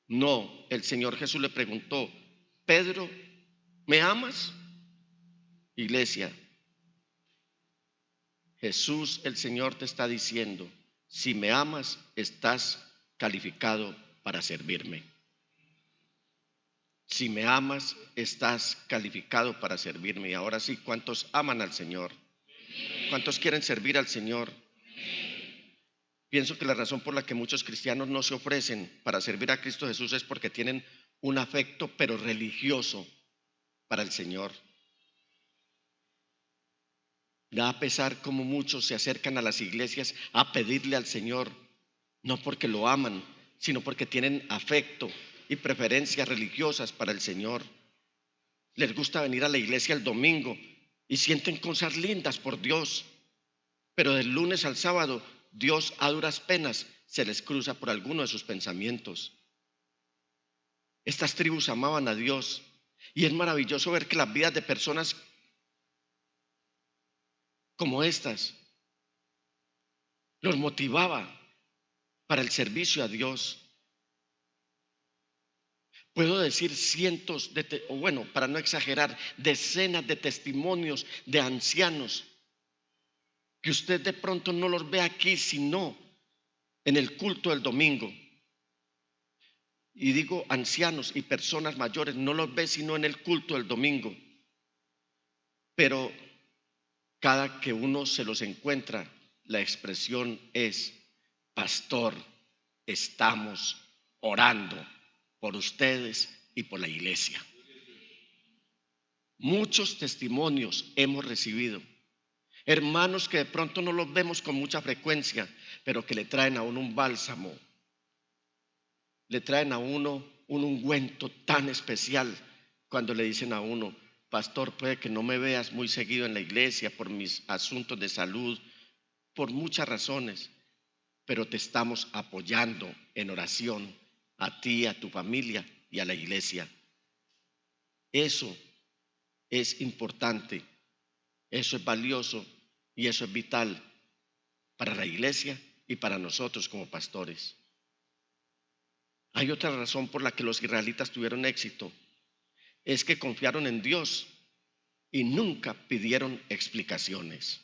No, el Señor Jesús le preguntó, Pedro, ¿me amas? Iglesia, Jesús, el Señor, te está diciendo, si me amas, estás calificado para servirme. Si me amas, estás calificado para servirme. Y ahora sí, ¿cuántos aman al Señor? ¿Cuántos quieren servir al Señor? Pienso que la razón por la que muchos cristianos no se ofrecen para servir a Cristo Jesús es porque tienen un afecto pero religioso para el Señor. Da a pesar como muchos se acercan a las iglesias a pedirle al Señor, no porque lo aman, sino porque tienen afecto y preferencias religiosas para el Señor. Les gusta venir a la iglesia el domingo y sienten cosas lindas por Dios, pero del lunes al sábado Dios a duras penas se les cruza por alguno de sus pensamientos. Estas tribus amaban a Dios y es maravilloso ver que las vidas de personas como estas los motivaba para el servicio a Dios. Puedo decir cientos para no exagerar, decenas de testimonios de ancianos que usted de pronto no los ve aquí, sino en el culto del domingo. Y digo ancianos y personas mayores, no los ve sino en el culto del domingo. Pero cada que uno se los encuentra, la expresión es, pastor, estamos orando por ustedes y por la iglesia. Muchos testimonios hemos recibido. Hermanos que de pronto no los vemos con mucha frecuencia, pero que le traen a uno un bálsamo, le traen a uno un ungüento tan especial cuando le dicen a uno, pastor, puede que no me veas muy seguido en la iglesia por mis asuntos de salud, por muchas razones, pero te estamos apoyando en oración a ti, a tu familia y a la iglesia. Eso es importante, eso es valioso y eso es vital para la iglesia y para nosotros como pastores. Hay otra razón por la que los israelitas tuvieron éxito, es que confiaron en Dios y nunca pidieron explicaciones.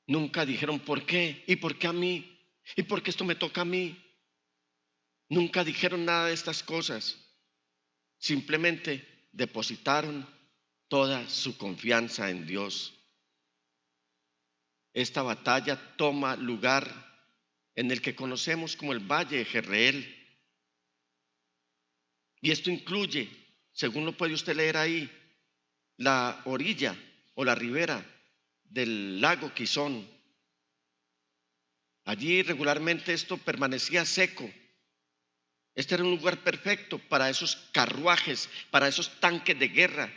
Nunca dijeron ¿por qué? ¿Y por qué a mí? ¿Y por qué esto me toca a mí? Nunca dijeron nada de estas cosas. Simplemente depositaron toda su confianza en Dios. Esta batalla toma lugar en el que conocemos como el Valle de Jezreel. Y esto incluye, según lo puede usted leer ahí, la orilla o la ribera del lago Quizón. Allí regularmente esto permanecía seco. Este era un lugar perfecto para esos carruajes, para esos tanques de guerra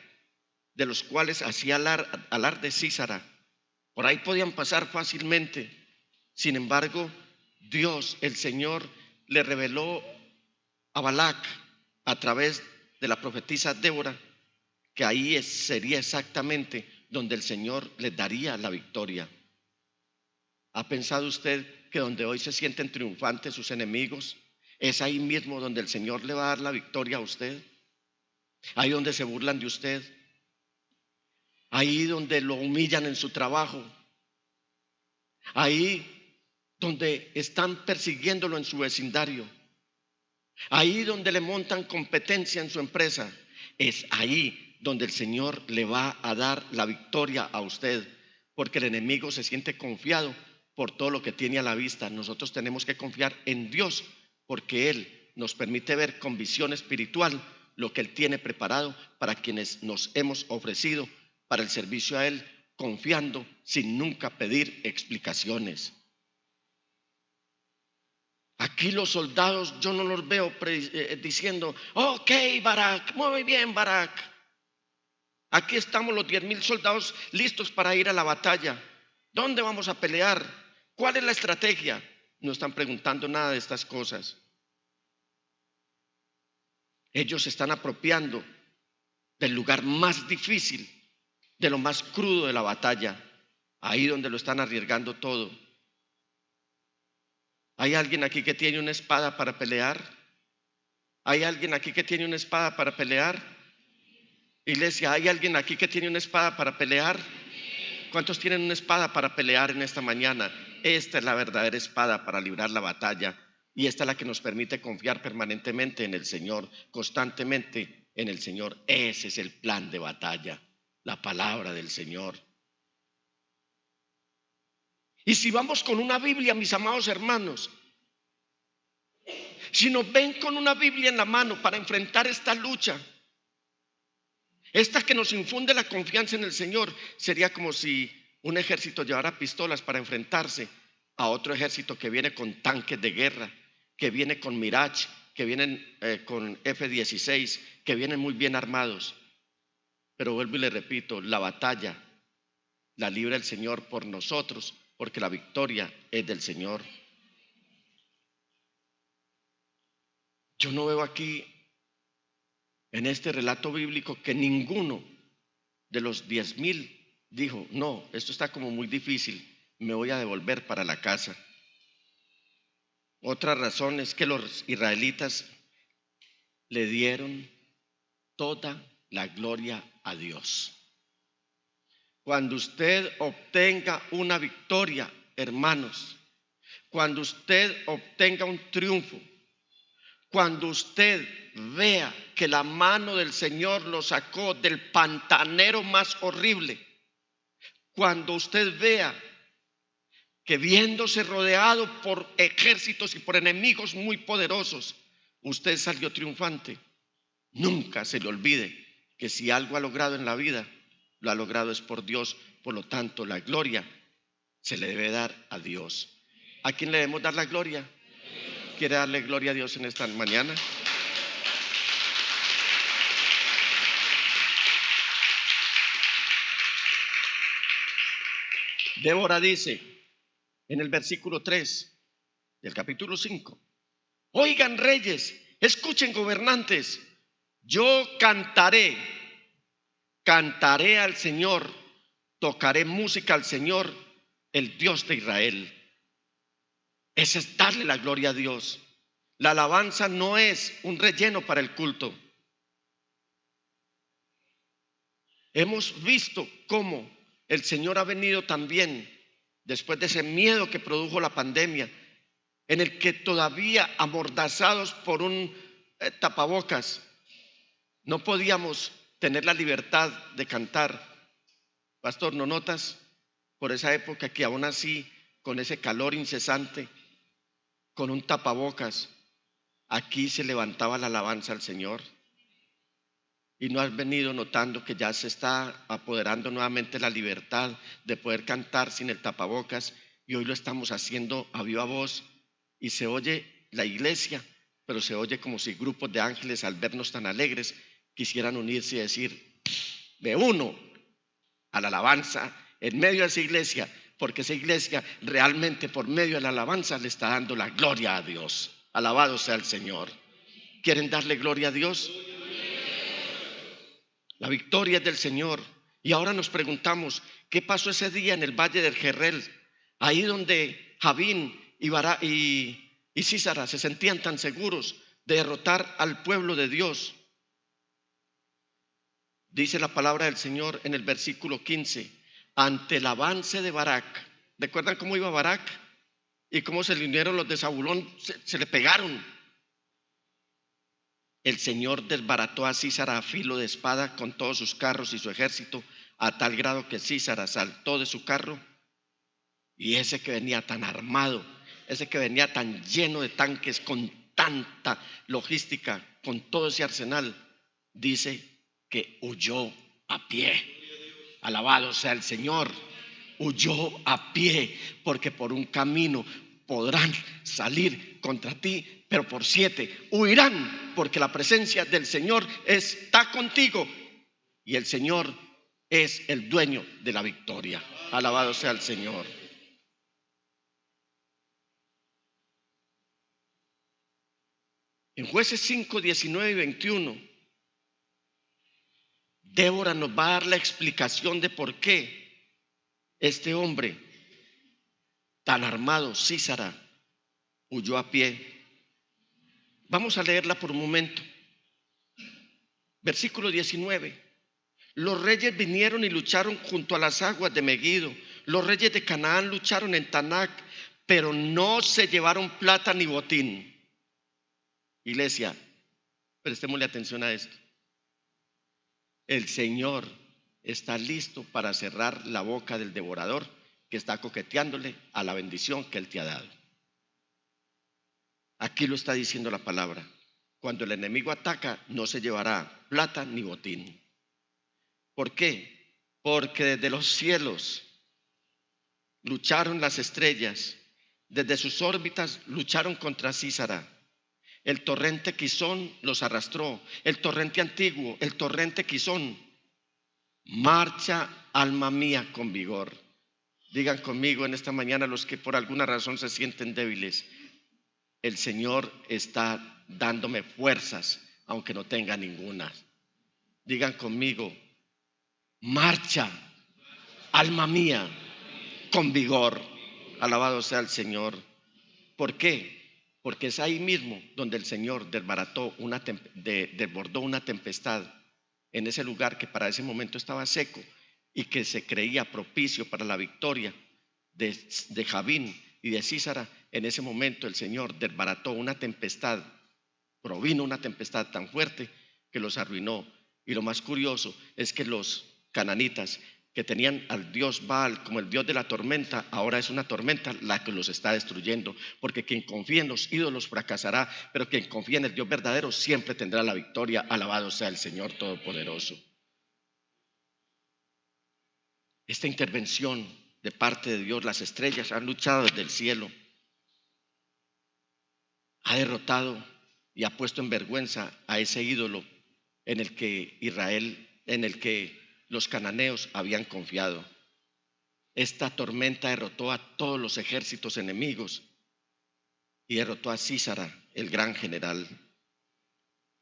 de los cuales hacía alarde Sísara. Por ahí podían pasar fácilmente. Sin embargo, Dios, el Señor, le reveló a Balac a través de la profetisa Débora que ahí sería exactamente donde el Señor les daría la victoria. ¿Ha pensado usted que donde hoy se sienten triunfantes sus enemigos, es ahí mismo donde el Señor le va a dar la victoria a usted? Ahí donde se burlan de usted, ahí donde lo humillan en su trabajo, ahí donde están persiguiéndolo en su vecindario, ahí donde le montan competencia en su empresa, es ahí donde el Señor le va a dar la victoria a usted, porque el enemigo se siente confiado por todo lo que tiene a la vista. Nosotros tenemos que confiar en Dios, porque Él nos permite ver con visión espiritual lo que Él tiene preparado para quienes nos hemos ofrecido para el servicio a Él, confiando sin nunca pedir explicaciones. Aquí los soldados yo no los veo diciendo, ok, Barak, muy bien, Barak. Aquí estamos los 10,000 soldados listos para ir a la batalla. ¿Dónde vamos a pelear? ¿Cuál es la estrategia? No están preguntando nada de estas cosas. Ellos se están apropiando del lugar más difícil, de lo más crudo de la batalla, ahí donde lo están arriesgando todo. ¿Hay alguien aquí que tiene una espada para pelear? ¿Hay alguien aquí que tiene una espada para pelear? Iglesia, ¿hay alguien aquí que tiene una espada para pelear? ¿Cuántos tienen una espada para pelear en esta mañana? Esta es la verdadera espada para librar la batalla, y esta es la que nos permite confiar permanentemente en el Señor, constantemente en el Señor. Ese es el plan de batalla, la palabra del Señor. Y si vamos con una Biblia, mis amados hermanos, si nos ven con una Biblia en la mano para enfrentar esta lucha, esta que nos infunde la confianza en el Señor, sería como si un ejército llevara pistolas para enfrentarse a otro ejército que viene con tanques de guerra, que viene con Mirage, que vienen con F-16, que vienen muy bien armados. Pero vuelvo y le repito, la batalla la libra el Señor por nosotros, porque la victoria es del Señor. Yo no veo aquí en este relato bíblico que ninguno de los 10,000 dijo, no, esto está como muy difícil, me voy a devolver para la casa. Otra razón es que los israelitas le dieron toda la gloria a Dios. Cuando usted obtenga una victoria, hermanos, cuando usted obtenga un triunfo, cuando usted vea que la mano del Señor lo sacó del pantanero más horrible, cuando usted vea que viéndose rodeado por ejércitos y por enemigos muy poderosos, usted salió triunfante, nunca se le olvide que si algo ha logrado en la vida, lo ha logrado es por Dios. Por lo tanto, la gloria se le debe dar a Dios. ¿A quién le debemos dar la gloria? ¿Quiere darle gloria a Dios en esta mañana? Débora dice en el versículo 3 del capítulo 5, oigan reyes, escuchen gobernantes, yo cantaré al Señor, tocaré música al Señor, el Dios de Israel. Ese es darle la gloria a Dios. La alabanza no es un relleno para el culto. Hemos visto cómo el Señor ha venido también después de ese miedo que produjo la pandemia, en el que todavía amordazados por un tapabocas no podíamos tener la libertad de cantar. Pastor, ¿no notas por esa época que aún así, con ese calor incesante, con un tapabocas, aquí se levantaba la alabanza al Señor? Y no has venido notando que ya se está apoderando nuevamente la libertad de poder cantar sin el tapabocas, y hoy lo estamos haciendo a viva voz, y se oye la iglesia, pero se oye como si grupos de ángeles, al vernos tan alegres, quisieran unirse y decir, me uno a la alabanza en medio de esa iglesia, porque esa iglesia realmente por medio de la alabanza le está dando la gloria a Dios. Alabado sea el Señor. ¿Quieren darle gloria a Dios? La victoria es del Señor. Y ahora nos preguntamos, ¿qué pasó ese día en el valle del Jerrel? Ahí donde Javín y Sísara se sentían tan seguros de derrotar al pueblo de Dios. Dice la palabra del Señor en el versículo 15, ante el avance de Barak. ¿Recuerdan cómo iba Barak? Y cómo se le unieron los de Zabulón, se le pegaron. El Señor desbarató a Sísara a filo de espada con todos sus carros y su ejército, a tal grado que Sísara saltó de su carro, y ese que venía tan armado, ese que venía tan lleno de tanques, con tanta logística, con todo ese arsenal, dice que huyó a pie. Alabado sea el Señor. Huyó a pie, porque por un camino podrán salir contra ti, pero por 7 huirán, porque la presencia del Señor está contigo y el Señor es el dueño de la victoria. Alabado sea el Señor. En Jueces 5, 19 y 21, Débora nos va a dar la explicación de por qué este hombre tan armado, Sísara, huyó a pie. Vamos a leerla por un momento. Versículo 19. Los reyes vinieron y lucharon junto a las aguas de Megiddo. Los reyes de Canaán lucharon en Tanac, pero no se llevaron plata ni botín. Iglesia, prestémosle atención a esto. El Señor está listo para cerrar la boca del devorador que está coqueteándole a la bendición que Él te ha dado. Aquí lo está diciendo la palabra. Cuando el enemigo ataca, no se llevará plata ni botín. ¿Por qué? Porque desde los cielos lucharon las estrellas, desde sus órbitas lucharon contra Sísara. El torrente Quizón los arrastró, el torrente antiguo, el torrente Quizón. Marcha, alma mía, con vigor. Digan conmigo en esta mañana los que por alguna razón se sienten débiles: el Señor está dándome fuerzas, aunque no tenga ninguna. Digan conmigo: marcha, alma mía, con vigor. Alabado sea el Señor. ¿Por qué? Porque es ahí mismo donde el Señor desbordó una tempestad, en ese lugar que para ese momento estaba seco y que se creía propicio para la victoria de Javín y de Sísara. En ese momento el Señor desbarató una tempestad, provino una tempestad tan fuerte que los arruinó. Y lo más curioso es que los cananitas, que tenían al dios Baal como el dios de la tormenta, ahora es una tormenta la que los está destruyendo, porque quien confía en los ídolos fracasará, pero quien confía en el Dios verdadero siempre tendrá la victoria. Alabado sea el Señor Todopoderoso. Esta intervención de parte de Dios, las estrellas han luchado desde el cielo, ha derrotado y ha puesto en vergüenza a ese ídolo en el que los cananeos habían confiado. Esta tormenta derrotó a todos los ejércitos enemigos y derrotó a Sísara, el gran general.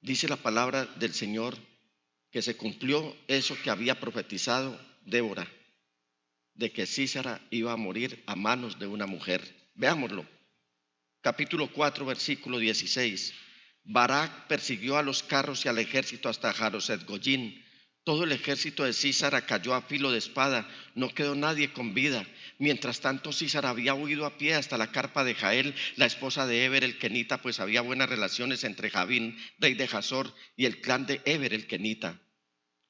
Dice la palabra del Señor que se cumplió eso que había profetizado Débora, de que Sísara iba a morir a manos de una mujer. Veámoslo. Capítulo 4, versículo 16. Barak persiguió a los carros y al ejército hasta Jaroset Goyín. Todo el ejército de Sísara cayó a filo de espada, no quedó nadie con vida. Mientras tanto, Sísara había huido a pie hasta la carpa de Jael, la esposa de Eber el kenita, pues había buenas relaciones entre Javín, rey de Hazor, y el clan de Eber el kenita.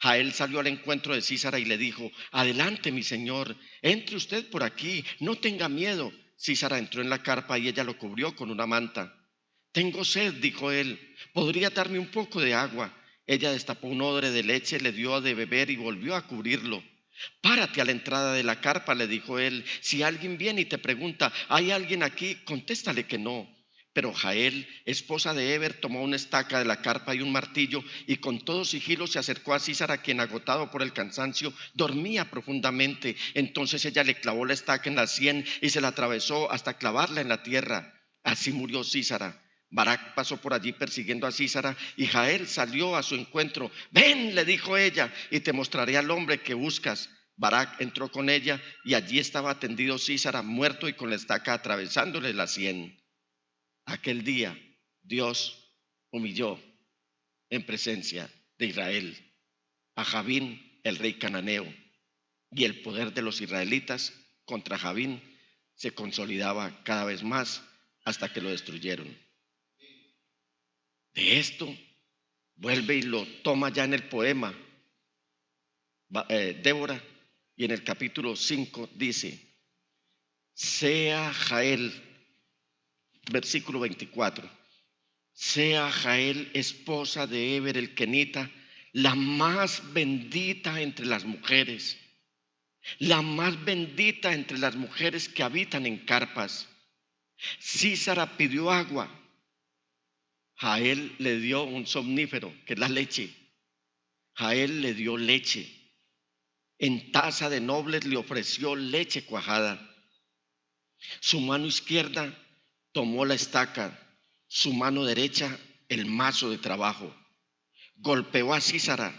Jael salió al encuentro de Sísara y le dijo: adelante, mi señor, entre usted por aquí, no tenga miedo. Sísara entró en la carpa y ella lo cubrió con una manta. Tengo sed, dijo él, ¿podría darme un poco de agua? Ella destapó un odre de leche, le dio de beber y volvió a cubrirlo. Párate a la entrada de la carpa, le dijo él. Si alguien viene y te pregunta: ¿hay alguien aquí?, contéstale que no. Pero Jael, esposa de Eber, tomó una estaca de la carpa y un martillo y con todo sigilo se acercó a Sísara, quien, agotado por el cansancio, dormía profundamente. Entonces ella le clavó la estaca en la sien y se la atravesó hasta clavarla en la tierra. Así murió Sísara. Barak pasó por allí persiguiendo a Sísara y Jael salió a su encuentro. Ven, le dijo ella, y te mostraré al hombre que buscas. Barak entró con ella y allí estaba tendido Sísara, muerto y con la estaca atravesándole la sien. Aquel día Dios humilló en presencia de Israel a Jabín, el rey cananeo, y el poder de los israelitas contra Jabín se consolidaba cada vez más hasta que lo destruyeron. De esto vuelve y lo toma ya en el poema Débora, y en el capítulo 5 dice: sea Jael, versículo 24, sea Jael esposa de Eber el kenita, la más bendita entre las mujeres, la más bendita entre las mujeres que habitan en carpas. Sísara pidió agua, Jael le dio un somnífero, que es la leche. Jael le dio leche. En taza de nobles le ofreció leche cuajada. Su mano izquierda tomó la estaca, su mano derecha el mazo de trabajo. Golpeó a Sísara,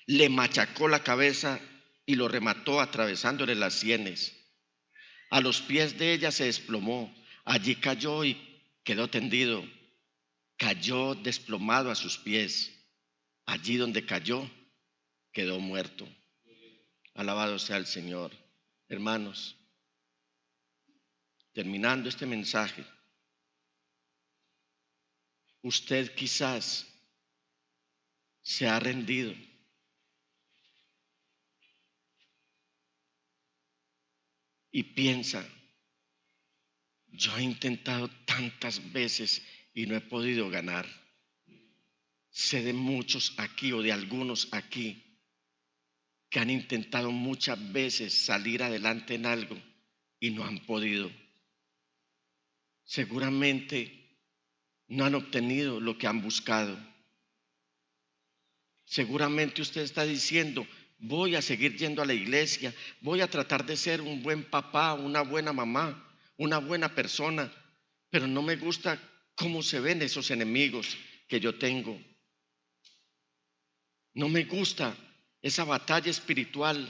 le machacó la cabeza y lo remató atravesándole las sienes. A los pies de ella se desplomó, allí cayó y quedó tendido. Cayó desplomado a sus pies. Allí donde cayó, quedó muerto. Alabado sea el Señor. Hermanos, terminando este mensaje, usted quizás se ha rendido y piensa: yo he intentado tantas veces y no he podido ganar. Sé de muchos aquí o de algunos aquí que han intentado muchas veces salir adelante en algo y no han podido. Seguramente no han obtenido lo que han buscado. Seguramente usted está diciendo: voy a seguir yendo a la iglesia, voy a tratar de ser un buen papá, una buena mamá, una buena persona, pero no me gusta cómo se ven esos enemigos que yo tengo. No me gusta esa batalla espiritual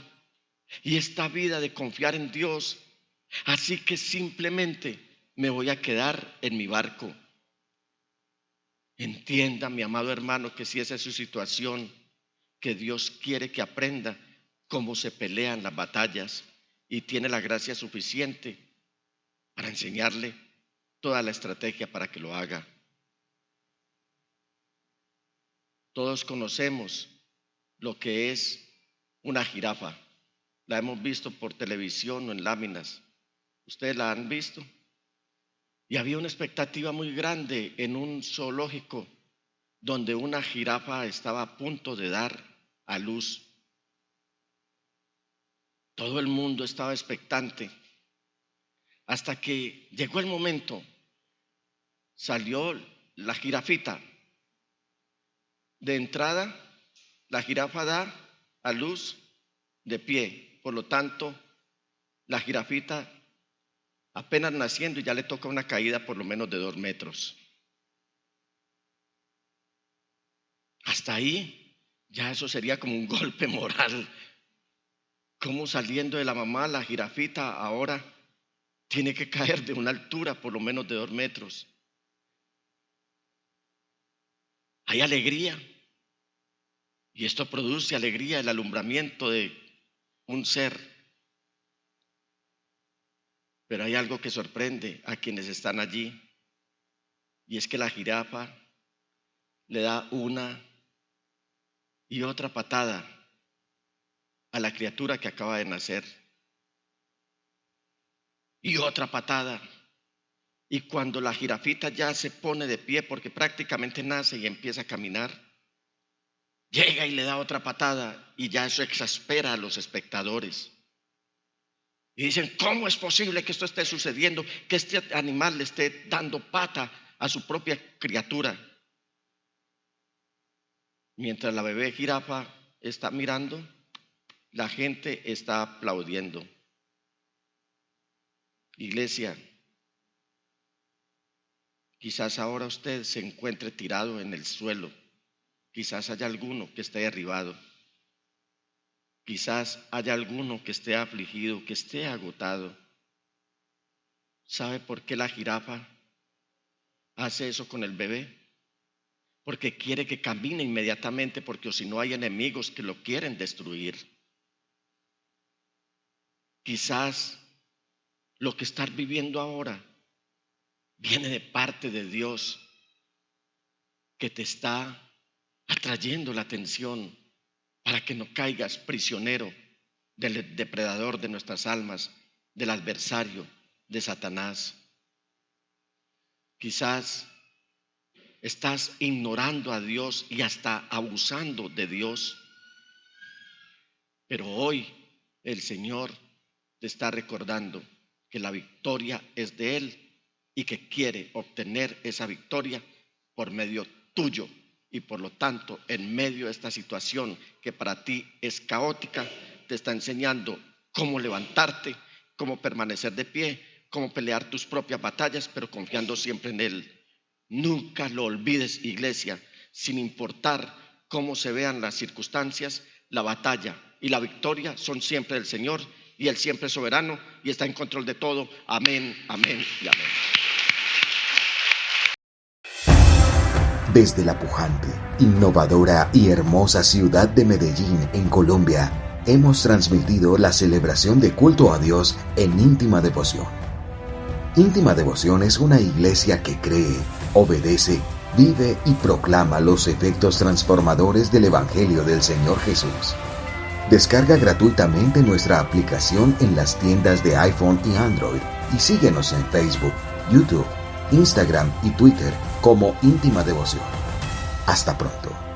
y esta vida de confiar en Dios, así que simplemente me voy a quedar en mi barco. Entienda, mi amado hermano, que si esa es su situación, que Dios quiere que aprenda cómo se pelean las batallas y tiene la gracia suficiente para enseñarle toda la estrategia para que lo haga. Todos conocemos lo que es una jirafa. La hemos visto por televisión o en láminas. ¿Ustedes la han visto? Y había una expectativa muy grande en un zoológico donde una jirafa estaba a punto de dar a luz. Todo el mundo estaba expectante hasta que llegó el momento. Salió la jirafita. De entrada, la jirafa da a luz de pie. Por lo tanto, la jirafita apenas naciendo ya le toca una caída por lo menos de 2 metros. Hasta ahí, ya eso sería como un golpe moral. Como saliendo de la mamá, la jirafita ahora tiene que caer de una altura por lo menos de 2 metros. Hay alegría. Y esto produce alegría, el alumbramiento de un ser. Pero hay algo que sorprende a quienes están allí. Y es que la jirafa le da una y otra patada a la criatura que acaba de nacer. Y otra patada. Y cuando la jirafita ya se pone de pie, porque prácticamente nace y empieza a caminar, llega y le da otra patada, y ya eso exaspera a los espectadores. Y dicen: ¿cómo es posible que esto esté sucediendo? Que este animal le esté dando pata a su propia criatura. Mientras la bebé jirafa está mirando, la gente está aplaudiendo. Iglesia, quizás ahora usted se encuentre tirado en el suelo. Quizás haya alguno que esté derribado. Quizás haya alguno que esté afligido, que esté agotado. ¿Sabe por qué la jirafa hace eso con el bebé? porque quiere que camine inmediatamente, porque si no hay enemigos que lo quieren destruir. Quizás lo que estás viviendo ahora viene de parte de Dios, que te está atrayendo la atención para que no caigas prisionero del depredador de nuestras almas, del adversario, de Satanás. Quizás estás ignorando a Dios y hasta abusando de Dios, pero hoy el Señor te está recordando que la victoria es de Él y que quiere obtener esa victoria por medio tuyo. Y por lo tanto, en medio de esta situación que para ti es caótica, te está enseñando cómo levantarte, cómo permanecer de pie, cómo pelear tus propias batallas, pero confiando siempre en Él. Nunca lo olvides, iglesia, sin importar cómo se vean las circunstancias, la batalla y la victoria son siempre del Señor, y Él siempre es soberano y está en control de todo. Amén, amén y amén. Desde la pujante, innovadora y hermosa ciudad de Medellín, en Colombia, hemos transmitido la celebración de culto a Dios en íntima devoción. Íntima Devoción es una iglesia que cree, obedece, vive y proclama los efectos transformadores del Evangelio del Señor Jesús. Descarga gratuitamente nuestra aplicación en las tiendas de iPhone y Android y síguenos en Facebook, YouTube, Instagram y Twitter como Íntima Devoción. Hasta pronto.